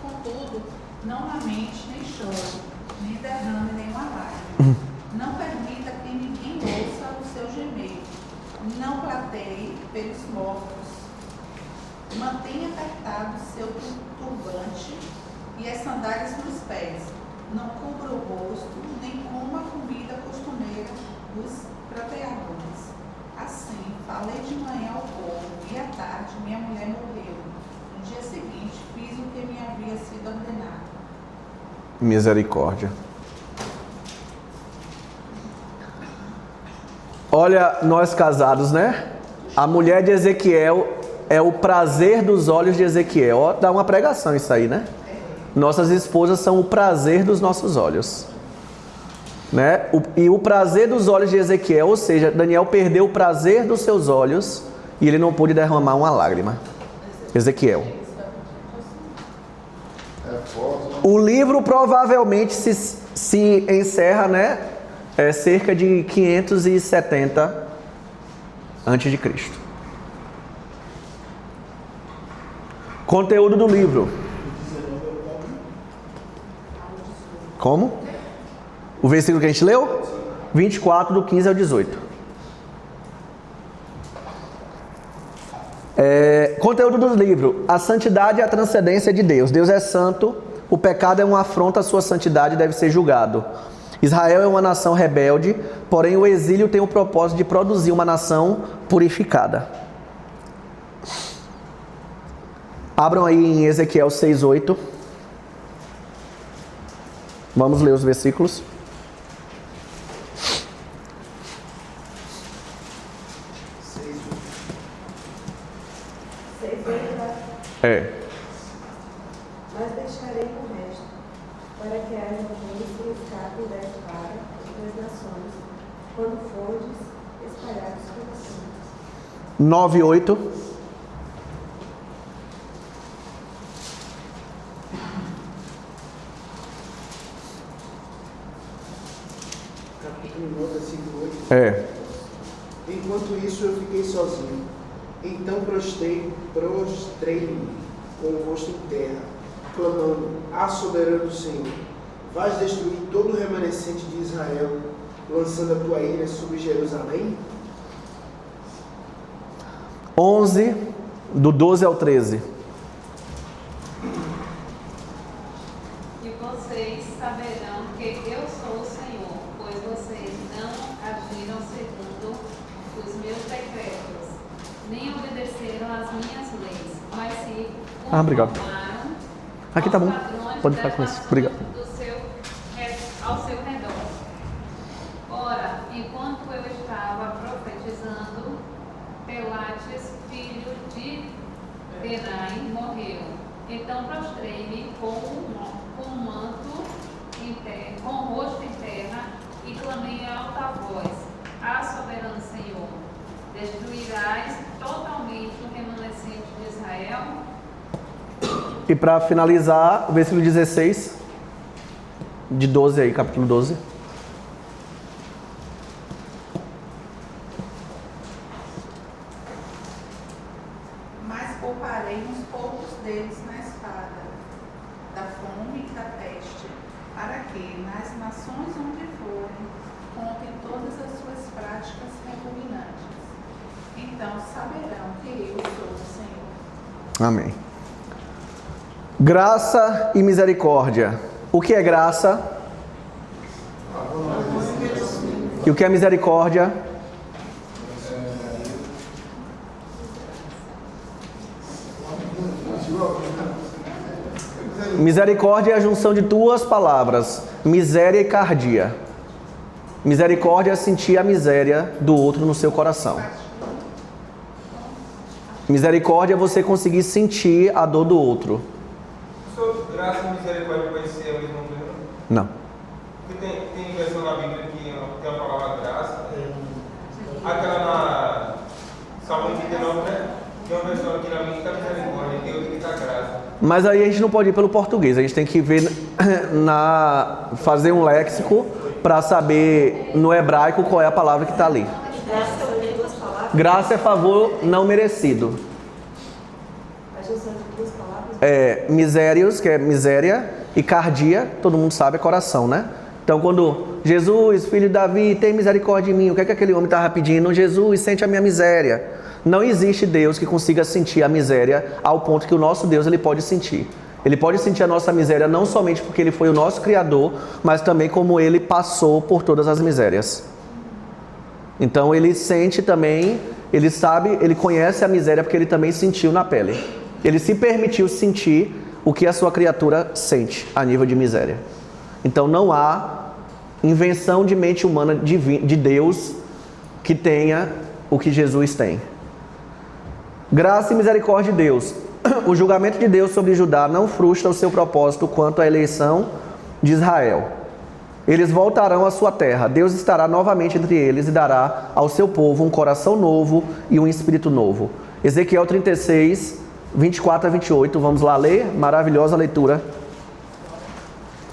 D: Contudo, não lamente nem chore, nem derrame nenhuma lágrima. Não permita que ninguém ouça o seu gemer. Não plateie pelos mortos. Mantenha apertado seu turbante e as sandálias nos pés. Não cubra o rosto, nem coma a comida costumeira dos prateadores. Assim, falei de manhã ao povo, e à tarde minha mulher morreu. No dia seguinte, fiz o que me havia sido ordenado.
A: Misericórdia. Olha, nós casados, né? A mulher de Ezequiel é o prazer dos olhos de Ezequiel. Ó, dá uma pregação isso aí, né? Nossas esposas são o prazer dos nossos olhos, né? E o prazer dos olhos de Ezequiel, ou seja, Daniel perdeu o prazer dos seus olhos e ele não pôde derramar uma lágrima. Ezequiel. O livro provavelmente se encerra, né? Cerca de 570 antes de Cristo. Conteúdo do livro. Como? O versículo que a gente leu? 24, do 15 ao 18. Conteúdo do livro. A santidade e a transcendência de Deus. Deus é santo, o pecado é uma afronta à sua santidade e deve ser julgado. Israel é uma nação rebelde, porém o exílio tem o propósito de produzir uma nação purificada. Abram aí em Ezequiel 6:8. Vamos ler os versículos.
G: Mas deixarei o resto, para que haja alguns que escapem da espada das nações, quando fordes espalhados pelo céu.
A: 9:8.
J: Capítulo 9, versículo 8. Enquanto isso eu fiquei sozinho. Então prostrei-me com o rosto em terra, clamando: Ah, soberano Senhor, vais destruir todo o remanescente de Israel, lançando a tua ira sobre Jerusalém?
A: 11, do 12 ao 13.
H: E vocês saberão que eu sou o Senhor, pois vocês não agiram segundo os meus decretos, nem obedeceram às minhas leis, mas se
A: Obrigado.
H: conformaram
A: Aqui tá bom.
H: aos padrões
A: Pode ficar
H: das
A: com isso.
H: nações
A: Obrigado.
H: ao seu redor. Ora, enquanto eu estava profetizando, Pelates, filho de Benaim, morreu. Então prostrei-me com o manto com o rosto em terra e clamei em alta voz: Ah, soberano Senhor, destruirás totalmente o remanescente de Israel?
A: E para finalizar, o versículo 16, de 12 aí, capítulo 12.
D: Mas pouparei uns poucos deles na espada, da fome e da peste, para que, nas nações onde forem, contem todas as suas práticas repugnantes. Então saberão que eu sou o Senhor.
A: Amém. Graça e misericórdia. O que é graça? E o que é misericórdia? Misericórdia é a junção de duas palavras: miséria e cardia. Misericórdia é sentir a miséria do outro no seu coração. Misericórdia é você conseguir sentir a dor do outro.
I: Graça e misericórdia pode ser a mesma coisa?
A: Não.
I: Porque tem versão na Bíblia que tem a palavra graça. Aquela na Salmo 39, né? Tem uma versão aqui na Bíblia que está misericórdia e tem outra que está graça.
A: Mas aí a gente não pode ir pelo português, a gente tem que ver fazer um léxico para saber no hebraico qual é a palavra que está ali. Graça é favor não merecido.
G: A junção de duas palavras?
A: Misérios, que é miséria, e cardia, todo mundo sabe, é coração, né? Então quando Jesus, filho de Davi, tem misericórdia de mim, o que é que aquele homem estava pedindo? Jesus, sente a minha miséria. Não existe Deus que consiga sentir a miséria ao ponto que o nosso Deus ele pode sentir. Ele pode sentir a nossa miséria não somente porque Ele foi o nosso Criador, mas também como Ele passou por todas as misérias. Então Ele sente também, Ele sabe, Ele conhece a miséria porque Ele também sentiu na pele. Ele se permitiu sentir o que a sua criatura sente a nível de miséria. Então não há invenção de mente humana de Deus que tenha o que Jesus tem. Graça e misericórdia de Deus. O julgamento de Deus sobre Judá não frustra o seu propósito quanto à eleição de Israel. Eles voltarão à sua terra. Deus estará novamente entre eles e dará ao seu povo um coração novo e um espírito novo. Ezequiel 36, 24 a 28. Vamos lá ler? Maravilhosa leitura.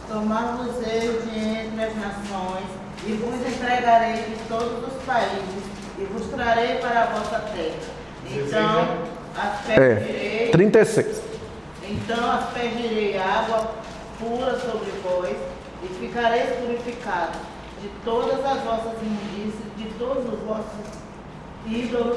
L: Tomar-vos-ei de entre as nações e vos entregarei de todos os países e vos trarei para a vossa terra. Então aspergirei,
A: 36.
L: Então aspergirei água pura sobre vós e ficareis purificados de todas as vossas imundícias, de todos os vossos ídolos,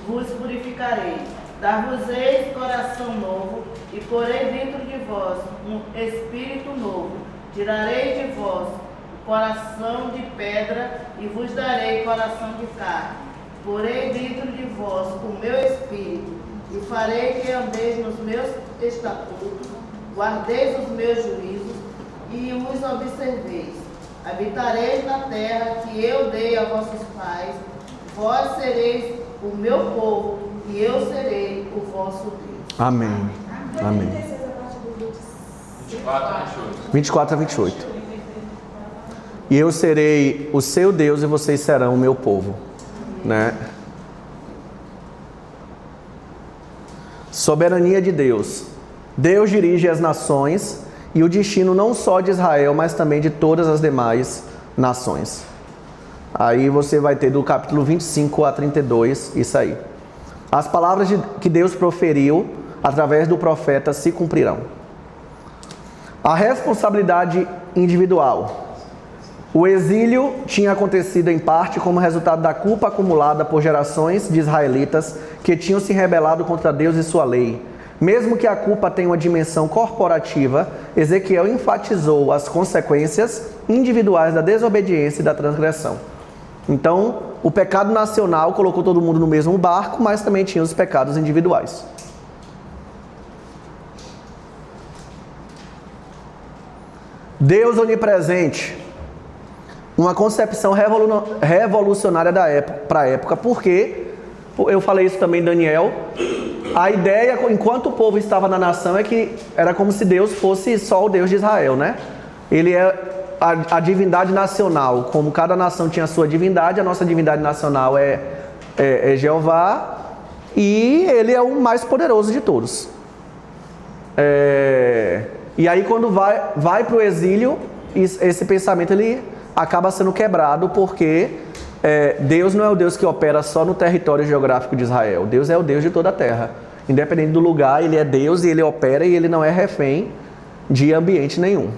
L: vos purificarei. Dar-vos-eis coração novo e porei dentro de vós um espírito novo. Tirarei de vós o coração de pedra e vos darei coração de carne. Porei dentro de vós o meu espírito e farei que andeis nos meus estatutos, guardeis os meus juízos e os observeis. Habitareis na terra que eu dei a vossos pais, vós sereis o meu povo e eu serei o vosso Deus.
A: Amém. Amém. 24 a 28. E eu serei o seu Deus e vocês serão o meu povo. Né? Soberania de Deus. Deus dirige as nações e o destino não só de Israel, mas também de todas as demais nações. Aí você vai ter do capítulo 25 a 32 isso aí. As palavras que Deus proferiu através do profeta se cumprirão. A responsabilidade individual. O exílio tinha acontecido em parte como resultado da culpa acumulada por gerações de israelitas que tinham se rebelado contra Deus e sua lei. Mesmo que a culpa tenha uma dimensão corporativa, Ezequiel enfatizou as consequências individuais da desobediência e da transgressão. Então, o pecado nacional colocou todo mundo no mesmo barco, mas também tinha os pecados individuais. Deus onipresente. Uma concepção revolucionária para a época, porque, eu falei isso também em Daniel, a ideia, enquanto o povo estava na nação, é que era como se Deus fosse só o Deus de Israel, né? Ele é a divindade nacional, como cada nação tinha a sua divindade, a nossa divindade nacional é Jeová, e ele é o mais poderoso de todos. E aí quando vai para o exílio, esse pensamento ele acaba sendo quebrado, porque Deus não é o Deus que opera só no território geográfico de Israel. Deus é o Deus de toda a terra. Independente do lugar, Ele é Deus e Ele opera e Ele não é refém de ambiente nenhum.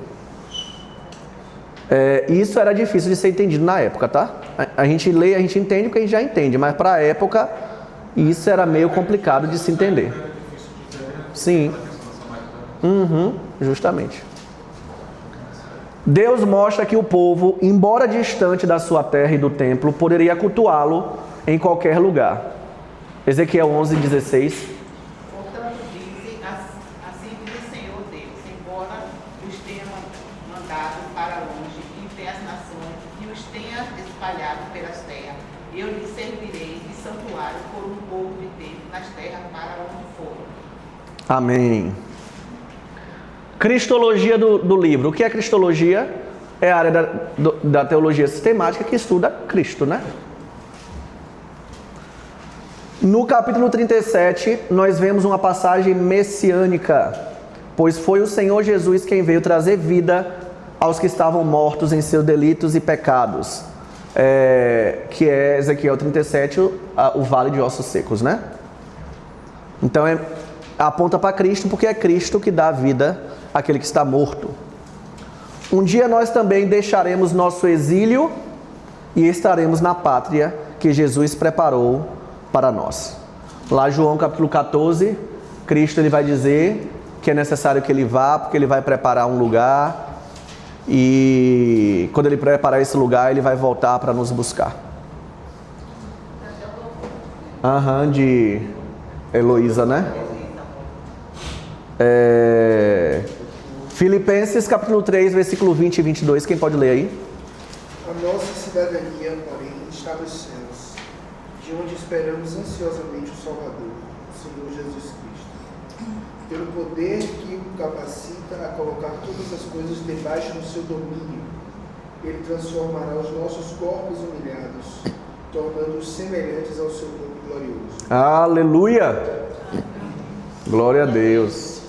A: Isso era difícil de ser entendido na época, tá? A gente lê, a gente entende porque a gente já entende, mas para a época isso era meio complicado de se entender. Sim. Justamente. Deus mostra que o povo, embora distante da sua terra e do templo, poderia cultuá-lo em qualquer lugar. Ezequiel 11:16.
L: Portanto, dize, assim diz o Senhor Deus, embora os tenha mandado para longe entre as nações e os tenha espalhado pelas terras, eu lhes servirei de santuário por um pouco de tempo nas terras para onde foram.
A: Amém. Cristologia do livro. O que é cristologia? É a área da teologia sistemática que estuda Cristo, né? No capítulo 37, nós vemos uma passagem messiânica, pois foi o Senhor Jesus quem veio trazer vida aos que estavam mortos em seus delitos e pecados, que é Ezequiel 37, o vale de ossos secos, né? Então, aponta para Cristo, porque é Cristo que dá vida àquele que está morto. Um dia nós também deixaremos nosso exílio e estaremos na pátria que Jesus preparou para nós. Lá João capítulo 14, Cristo ele vai dizer que é necessário que ele vá, porque ele vai preparar um lugar, e quando ele preparar esse lugar, ele vai voltar para nos buscar. De Heloísa, né? Filipenses capítulo 3, versículo 20 e 22, quem pode ler aí?
J: A nossa cidadania, porém, está nos céus, de onde esperamos ansiosamente o Salvador, o Senhor Jesus Cristo. Pelo poder que o capacita a colocar todas as coisas debaixo do seu domínio, ele transformará os nossos corpos humilhados, tornando-os semelhantes ao seu corpo glorioso.
A: Aleluia! Glória a Deus.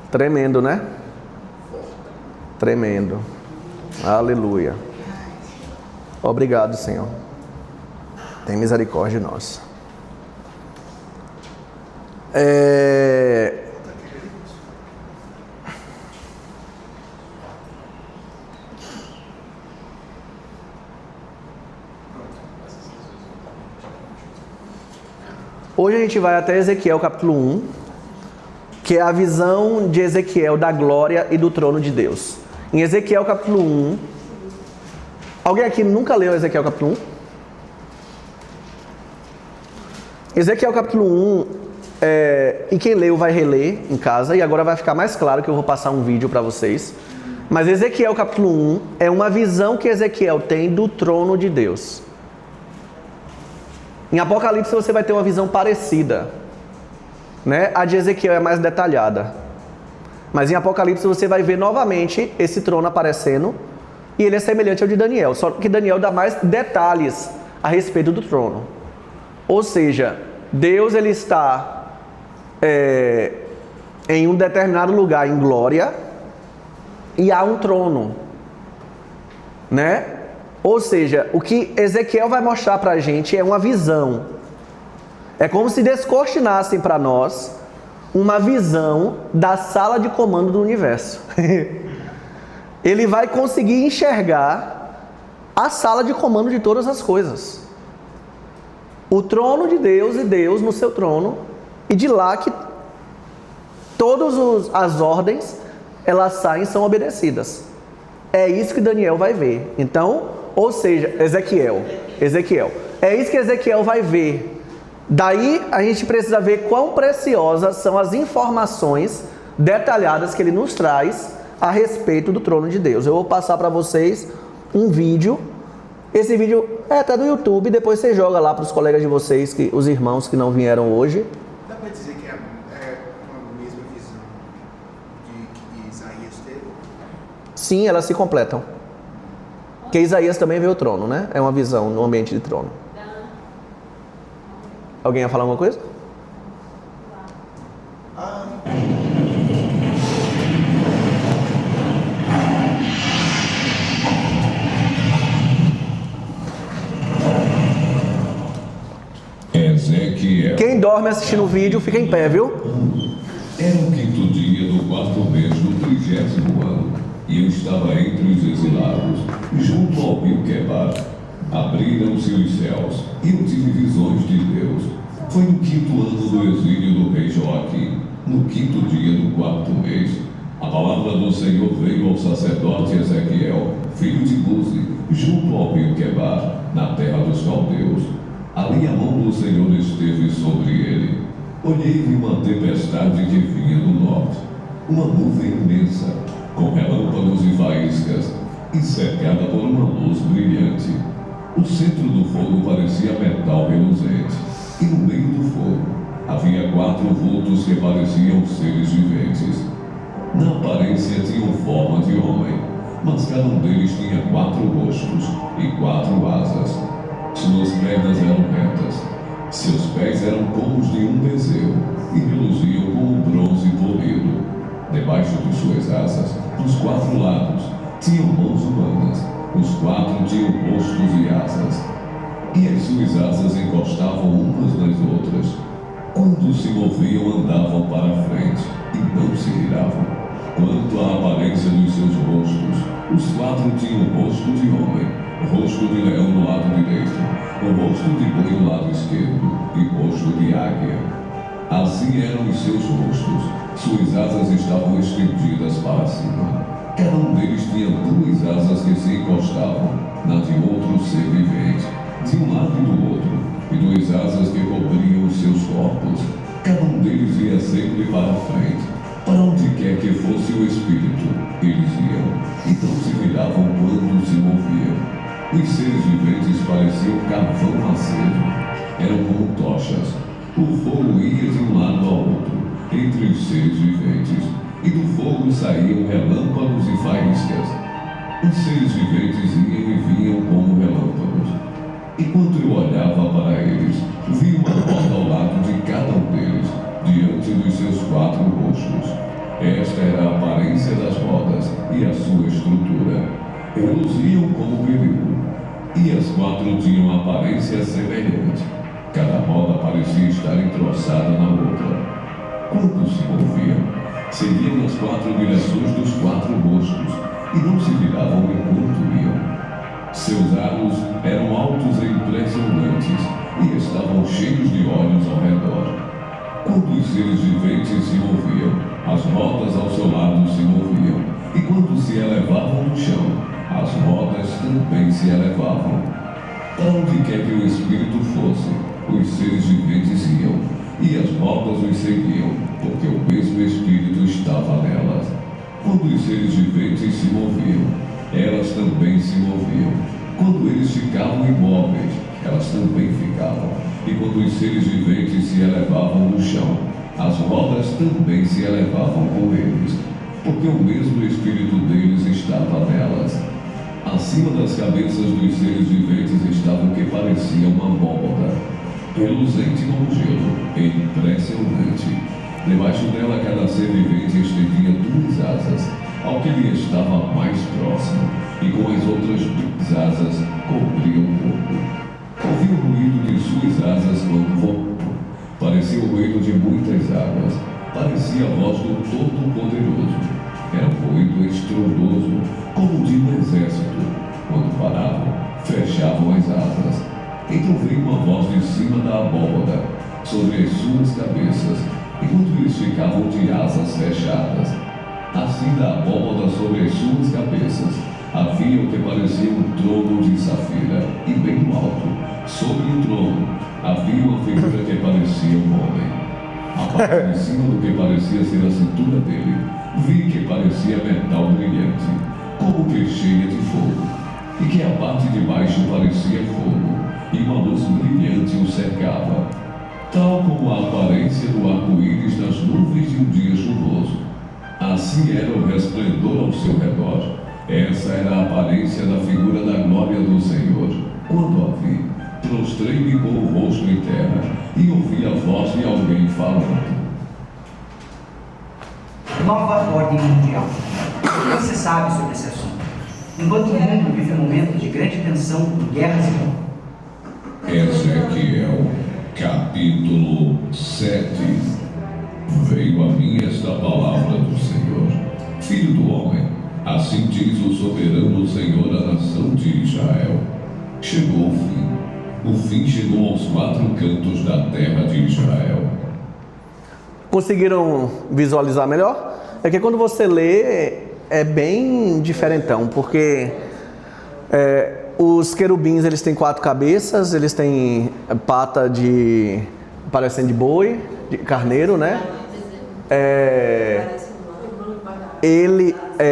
A: Tremendo, né? Tremendo. Aleluia. Obrigado, Senhor. Tem misericórdia de nós. Hoje a gente vai até Ezequiel capítulo 1, que é a visão de Ezequiel da glória e do trono de Deus. Em Ezequiel capítulo 1, alguém aqui nunca leu Ezequiel capítulo 1? Ezequiel capítulo 1, e quem leu vai reler em casa, e agora vai ficar mais claro que eu vou passar um vídeo para vocês. Mas Ezequiel capítulo 1 é uma visão que Ezequiel tem do trono de Deus. Em Apocalipse você vai ter uma visão parecida, né? A de Ezequiel é mais detalhada. Mas em Apocalipse você vai ver novamente esse trono aparecendo, e ele é semelhante ao de Daniel, só que Daniel dá mais detalhes a respeito do trono. Ou seja, Deus ele está em um determinado lugar em glória, e há um trono, né? Ou seja, o que Ezequiel vai mostrar para a gente é uma visão. É como se descortinassem para nós uma visão da sala de comando do universo. Ele vai conseguir enxergar a sala de comando de todas as coisas. O trono de Deus e Deus no seu trono, e de lá que todas as ordens elas saem e são obedecidas. É isso que Daniel vai ver. Então, ou seja, Ezequiel. É isso que Ezequiel vai ver. Daí a gente precisa ver quão preciosas são as informações detalhadas que ele nos traz a respeito do trono de Deus. Eu vou passar para vocês um vídeo. Esse vídeo é até do YouTube, depois você joga lá para os colegas de vocês, os irmãos que não vieram hoje.
J: Dá para dizer que é uma mesma visão que Isaías teve?
A: Sim, elas se completam. Porque Isaías também vê o trono, né? É uma visão no ambiente de trono. Alguém ia falar alguma coisa?
M: Ezequiel.
A: Quem dorme assistindo o vídeo, fica em pé, viu?
M: Era o 5º dia do 4º mês do 30º ano, e eu estava entre os exilados, junto ao rio Quebar. Abriram-se os céus, e eu tive visões de Deus. Foi no 5º ano do exílio do rei Joaquim, no 5º dia do 4º mês. A palavra do Senhor veio ao sacerdote Ezequiel, filho de Buzi, junto ao rio Quebar, na terra dos caldeus. Ali a mão do Senhor esteve sobre ele. Olhei e vi uma tempestade que vinha do norte, uma nuvem imensa, com relâmpagos e faíscas, e cercada por uma luz brilhante. O centro do fogo parecia metal reluzente, e no meio do fogo havia 4 vultos que pareciam seres viventes. Na aparência tinham forma de homem, mas cada um deles tinha 4 rostos e 4 asas. Suas pernas eram retas, seus pés eram como os de um bezerro e reluziam como bronze polido. Debaixo de suas asas, dos 4 lados, tinham mãos humanas. Os 4 tinham rostos e asas, e as suas asas encostavam umas nas outras. Quando se moviam, andavam para frente e não se viravam. Quanto à aparência dos seus rostos, os 4 tinham o rosto de homem, rosto de leão no lado direito, o rosto de boi no lado esquerdo e rosto de águia. Assim eram os seus rostos, suas asas estavam estendidas para cima. Cada um deles tinha duas asas que se encostavam na de outro ser vivente, de um lado e do outro, e duas asas que cobriam os seus corpos. Cada um deles ia sempre para a frente. Para onde quer que fosse o Espírito, eles iam, e não se viravam quando se moviam. Os seres viventes pareciam carvão aceso, eram como tochas. O fogo ia de um lado ao outro, entre os seres viventes, e do fogo saíam relâmpagos e faíscas. Os seres viventes iam e vinham como relâmpagos. Enquanto eu olhava para eles, vi uma roda ao lado de cada um deles, diante dos seus 4 rostos. Esta era a aparência das rodas e a sua estrutura. Reluziam como brilho, e as 4 tinham aparência semelhante. Cada roda parecia estar entroçada na outra. Quando se moviam, seguiam as 4 direções dos 4 rostos, e não se viravam enquanto iam. Seus aros eram altos e impressionantes, e estavam cheios de olhos ao redor. Quando os seres viventes se moviam, as rodas ao seu lado se moviam, e quando se elevavam no chão, as rodas também se elevavam. Para onde quer que o Espírito fosse, os seres viventes iam, e as rodas os seguiam, porque o mesmo Espírito estava nelas. Quando os seres viventes se moviam, elas também se moviam. Quando eles ficavam imóveis, elas também ficavam. E quando os seres viventes se elevavam no chão, as rodas também se elevavam com eles, porque o mesmo Espírito deles estava nelas. Acima das cabeças dos seres viventes estava o que parecia uma abóbora, reluzente como gelo e impressionante. Debaixo dela, cada ser vivente estendia 2 asas, ao que lhe estava mais próximo, e com as outras 2 asas cobria o corpo. Ouvi o ruído de suas asas quando voou. Parecia o ruído de muitas águas. Parecia a voz do Todo-Poderoso. Era um ruído estrondoso, como de um exército. Quando paravam, fechavam as asas. Então veio uma voz de cima da abóbora, sobre as suas cabeças, enquanto eles ficavam de asas fechadas. Assim da abóbora sobre as suas cabeças, havia o que parecia um trono de safira, e bem no alto, sobre o trono, havia uma figura que parecia um homem. A parte de cima do que parecia ser a cintura dele, vi que parecia metal brilhante, como que cheia de fogo, e que a parte de baixo parecia fogo, e uma luz brilhante o cercava, tal como a aparência do arco-íris nas nuvens de um dia chuvoso. Assim era o resplendor ao seu redor. Essa era a aparência da figura da glória do Senhor. Quando a vi, prostrei-me com o rosto em terra e ouvi a voz de alguém falando.
N: Nova ordem mundial. O que você sabe sobre esse assunto? Enquanto o mundo vive momentos de grande tensão e guerras e fome.
M: Ezequiel, capítulo 7. Veio a mim esta palavra do Senhor. Filho do homem, assim diz o soberano Senhor à nação de Israel. Chegou o fim. O fim chegou aos 4 cantos da terra de Israel.
A: Conseguiram visualizar melhor? É que quando você lê, é bem diferentão, porque os querubins, eles têm 4 cabeças, eles têm pata de, parecendo de boi, de carneiro, né?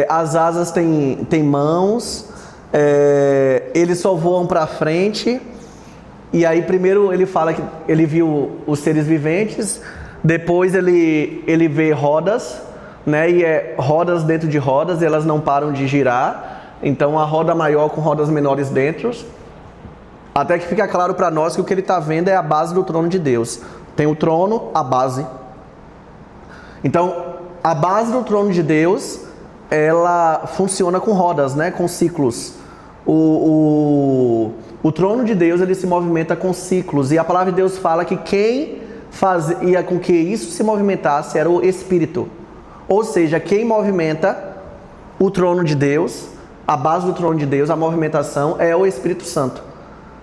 A: As asas têm mãos, eles só voam para frente. E aí primeiro ele fala que ele viu os seres viventes, depois ele vê rodas, né? E rodas dentro de rodas, e elas não param de girar. Então a roda maior com rodas menores dentro, até que fica claro para nós que o que ele está vendo é a base do trono de Deus. Tem o trono, a base. Então a base do trono de Deus, ela funciona com rodas, né? Com ciclos. O trono de Deus, ele se movimenta com ciclos, e a palavra de Deus fala que quem fazia com que isso se movimentasse era o Espírito. Ou seja, quem movimenta o trono de Deus a base do trono de Deus, a movimentação é o Espírito Santo,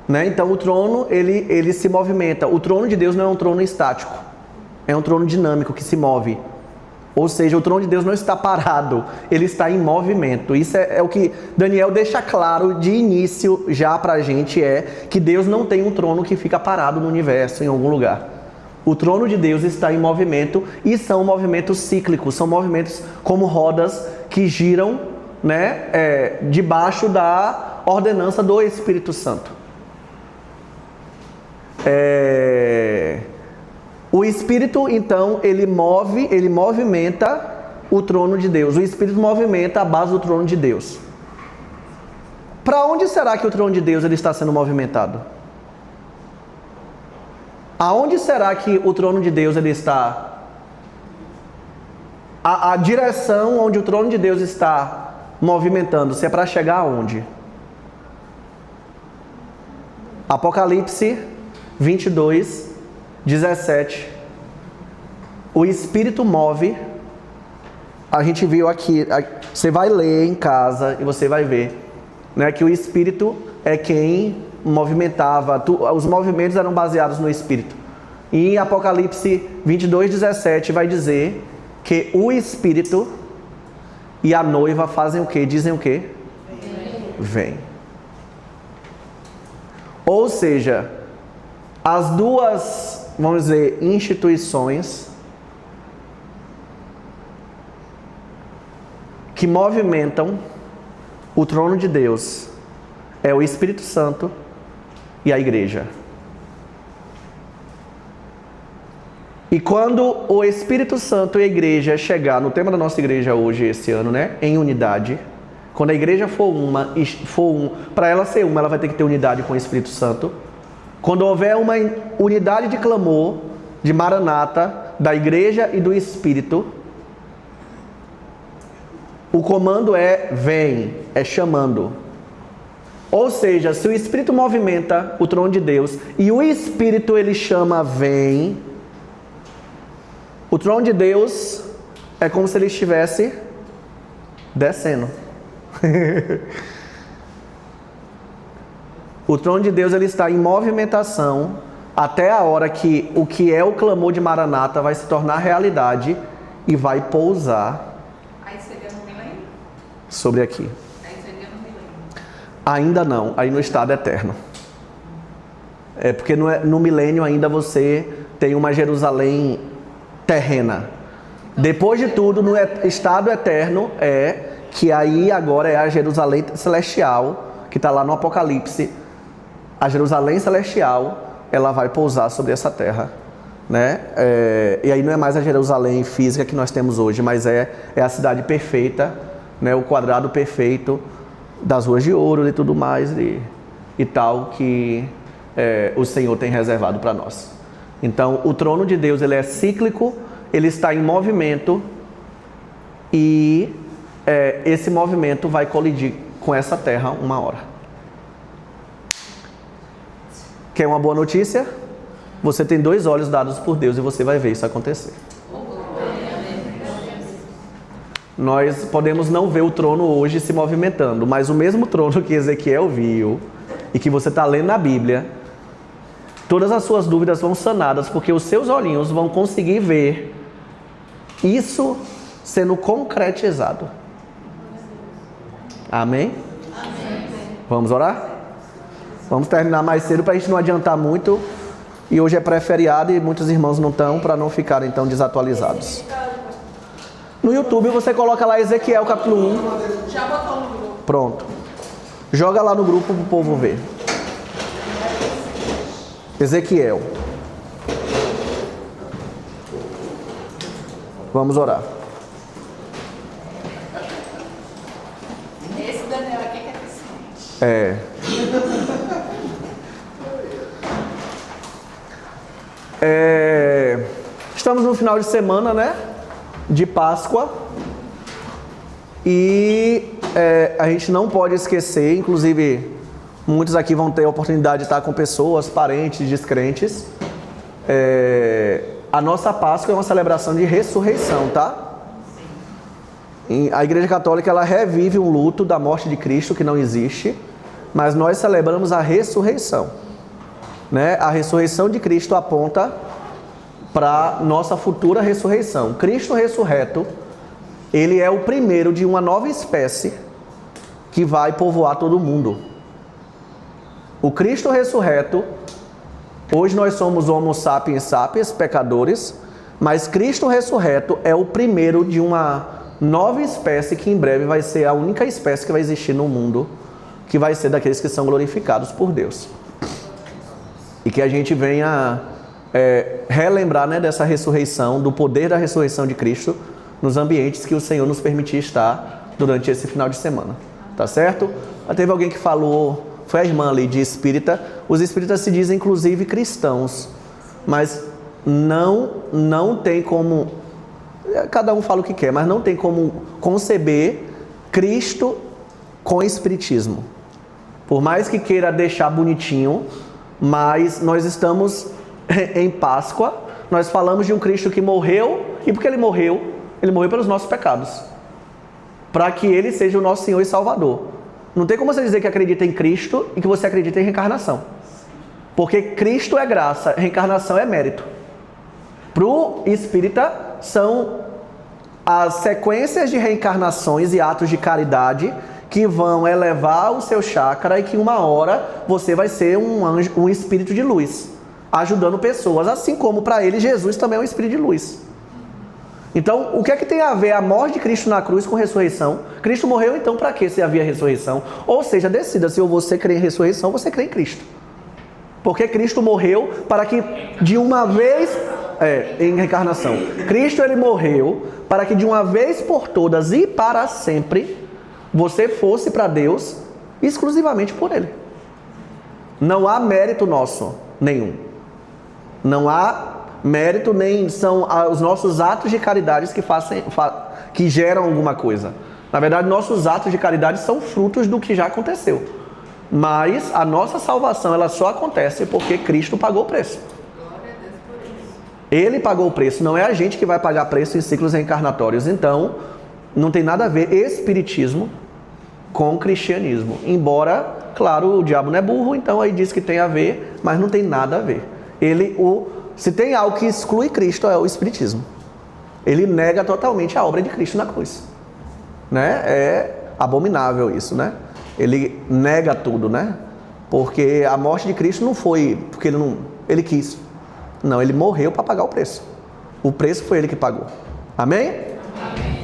A: né? Então o trono, ele se movimenta. O trono de Deus não é um trono estático, é um trono dinâmico que se move. Ou seja, o trono de Deus não está parado, ele está em movimento. Isso é o que Daniel deixa claro de início já pra gente, é que Deus não tem um trono que fica parado no universo, em algum lugar. O trono de Deus está em movimento e são movimentos cíclicos, são movimentos como rodas que giram, né, debaixo da ordenança do Espírito Santo. O Espírito, então, ele movimenta o trono de Deus. O Espírito movimenta a base do trono de Deus. Para onde será que o trono de Deus ele está sendo movimentado? Aonde será que o trono de Deus ele está? A direção onde o trono de Deus está movimentando-se é para chegar aonde? Apocalipse 22, 17. O Espírito move. A gente viu aqui, você vai ler em casa e você vai ver, né, que o Espírito é quem movimentava, os movimentos eram baseados no Espírito. E em Apocalipse 22, 17 vai dizer que o Espírito e a noiva fazem o quê? Dizem o quê? Vem. Ou seja, as duas, vamos dizer, instituições que movimentam o trono de Deus é o Espírito Santo e a igreja. E quando o Espírito Santo e a igreja chegar, no tema da nossa igreja hoje, esse ano, né, em unidade, quando a igreja for para ela ser uma, ela vai ter que ter unidade com o Espírito Santo. Quando houver uma unidade de clamor, de Maranata, da igreja e do Espírito, o comando é vem, é chamando. Ou seja, se o Espírito movimenta o trono de Deus e o Espírito ele chama vem, o trono de Deus é como se ele estivesse descendo. O trono de Deus ele está em movimentação até a hora que o que é o clamor de Maranata vai se tornar realidade e vai pousar.
D: Aí seria no milênio?
A: Sobre aqui.
D: Aí seria no milênio.
A: Ainda não, aí no estado eterno. É porque no milênio ainda você tem uma Jerusalém terrena. Depois de tudo, no estado eterno que aí agora é a Jerusalém celestial, que está lá no Apocalipse. A Jerusalém celestial, ela vai pousar sobre essa terra, né? E aí não é mais a Jerusalém física que nós temos hoje, mas é a cidade perfeita, né? O quadrado perfeito das ruas de ouro e tudo mais e tal que o Senhor tem reservado para nós. Então, o trono de Deus ele é cíclico, ele está em movimento e esse movimento vai colidir com essa terra uma hora. Quer uma boa notícia? Você tem 2 olhos dados por Deus e você vai ver isso acontecer. Nós podemos não ver o trono hoje se movimentando, mas o mesmo trono que Ezequiel viu e que você está lendo na Bíblia, todas as suas dúvidas vão sanadas, porque os seus olhinhos vão conseguir ver isso sendo concretizado. Amém? Amém. Vamos orar? Vamos terminar mais cedo para a gente não adiantar muito. E hoje é pré-feriado e muitos irmãos não estão, para não ficarem tão desatualizados. No YouTube você coloca lá Ezequiel capítulo 1.
D: Já botou no grupo.
A: Pronto. Joga lá no grupo para o povo ver. Ezequiel. Vamos orar.
D: Esse Daniel aqui que é eficiente.
A: Estamos no final de semana, né? De Páscoa. E a gente não pode esquecer, inclusive muitos aqui vão ter a oportunidade de estar com pessoas, parentes, descrentes. A nossa Páscoa é uma celebração de ressurreição, tá? A Igreja Católica, ela revive um luto da morte de Cristo que não existe, mas nós celebramos a ressurreição, né? A ressurreição de Cristo aponta para nossa futura ressurreição. Cristo ressurreto, ele é o primeiro de uma nova espécie que vai povoar todo mundo. O Cristo ressurreto, hoje nós somos homo sapiens sapiens, pecadores, mas Cristo ressurreto é o primeiro de uma nova espécie que em breve vai ser a única espécie que vai existir no mundo, que vai ser daqueles que são glorificados por Deus. E que a gente venha relembrar, né, dessa ressurreição, do poder da ressurreição de Cristo nos ambientes que o Senhor nos permitir estar durante esse final de semana. Tá certo? Teve alguém que falou, foi a irmã ali de espírita. Os espíritas se dizem inclusive cristãos, mas não tem como, cada um fala o que quer, mas não tem como conceber Cristo com espiritismo. Por mais que queira deixar bonitinho, mas nós estamos em Páscoa, nós falamos de um Cristo que morreu, e porque ele morreu pelos nossos pecados, para que ele seja o nosso Senhor e Salvador. Não tem como você dizer que acredita em Cristo e que você acredita em reencarnação, porque Cristo é graça, reencarnação é mérito. Para o espírita, são as sequências de reencarnações e atos de caridade que vão elevar o seu chakra e que uma hora você vai ser um anjo, um espírito de luz, ajudando pessoas, assim como para ele Jesus também é um espírito de luz. Então, o que é que tem a ver a morte de Cristo na cruz com ressurreição? Cristo morreu, então para que se havia ressurreição? Ou seja, decida se você crê em ressurreição ou você crê em Cristo. Porque Cristo morreu para que de uma vez... em reencarnação. Cristo, ele morreu para que de uma vez por todas e para sempre você fosse para Deus exclusivamente por ele. Não há mérito nosso nenhum. Não há mérito, nem são os nossos atos de caridade que geram alguma coisa. Na verdade, nossos atos de caridade são frutos do que já aconteceu. Mas a nossa salvação, ela só acontece porque Cristo pagou o preço. Ele pagou o preço, não é a gente que vai pagar preço em ciclos reencarnatórios. Então, não tem nada a ver espiritismo com cristianismo. Embora, claro, o diabo não é burro, então aí diz que tem a ver, mas não tem nada a ver. Se tem algo que exclui Cristo, é o espiritismo. Ele nega totalmente a obra de Cristo na cruz, né? É abominável isso, né? Ele nega tudo, né? Porque a morte de Cristo não foi porque ele quis. Não, ele morreu para pagar o preço. O preço foi ele que pagou. Amém? Amém.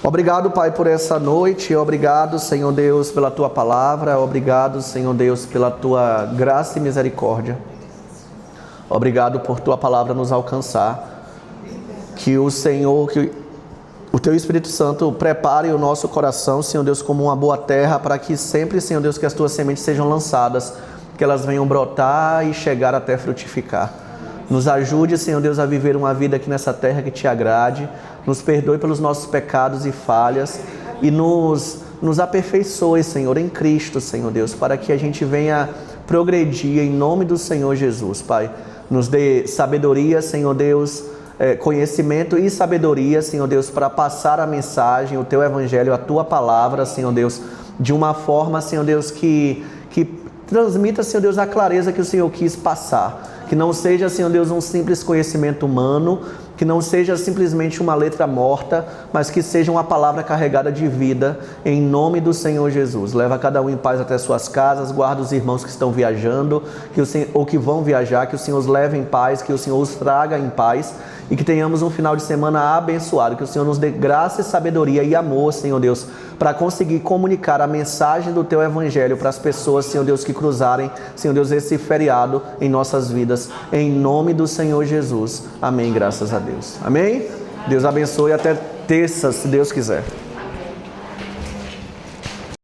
A: Obrigado, Pai, por essa noite. Obrigado, Senhor Deus, pela Tua palavra. Obrigado, Senhor Deus, pela Tua graça e misericórdia. Obrigado por Tua palavra nos alcançar. Que o Senhor, que o Teu Espírito Santo prepare o nosso coração, Senhor Deus, como uma boa terra, para que sempre, Senhor Deus, que as Tuas sementes sejam lançadas, que elas venham brotar e chegar até frutificar. Nos ajude, Senhor Deus, a viver uma vida aqui nessa terra que Te agrade. Nos perdoe pelos nossos pecados e falhas. E nos aperfeiçoe, Senhor, em Cristo, Senhor Deus, para que a gente venha progredir em nome do Senhor Jesus, Pai. Nos dê sabedoria, Senhor Deus, conhecimento e sabedoria, Senhor Deus, para passar a mensagem, o Teu Evangelho, a Tua palavra, Senhor Deus, de uma forma, Senhor Deus, que transmita, Senhor Deus, a clareza que o Senhor quis passar. Que não seja, Senhor Deus, um simples conhecimento humano, que não seja simplesmente uma letra morta, mas que seja uma palavra carregada de vida, em nome do Senhor Jesus. Leva cada um em paz até suas casas, guarda os irmãos que estão viajando, ou que vão viajar, que o Senhor os leve em paz, que o Senhor os traga em paz, e que tenhamos um final de semana abençoado, que o Senhor nos dê graça e sabedoria e amor, Senhor Deus, para conseguir comunicar a mensagem do Teu Evangelho para as pessoas, Senhor Deus, que cruzarem, Senhor Deus, esse feriado em nossas vidas, em nome do Senhor Jesus. Amém, graças a Deus. Amém? Deus abençoe até terça, se Deus quiser.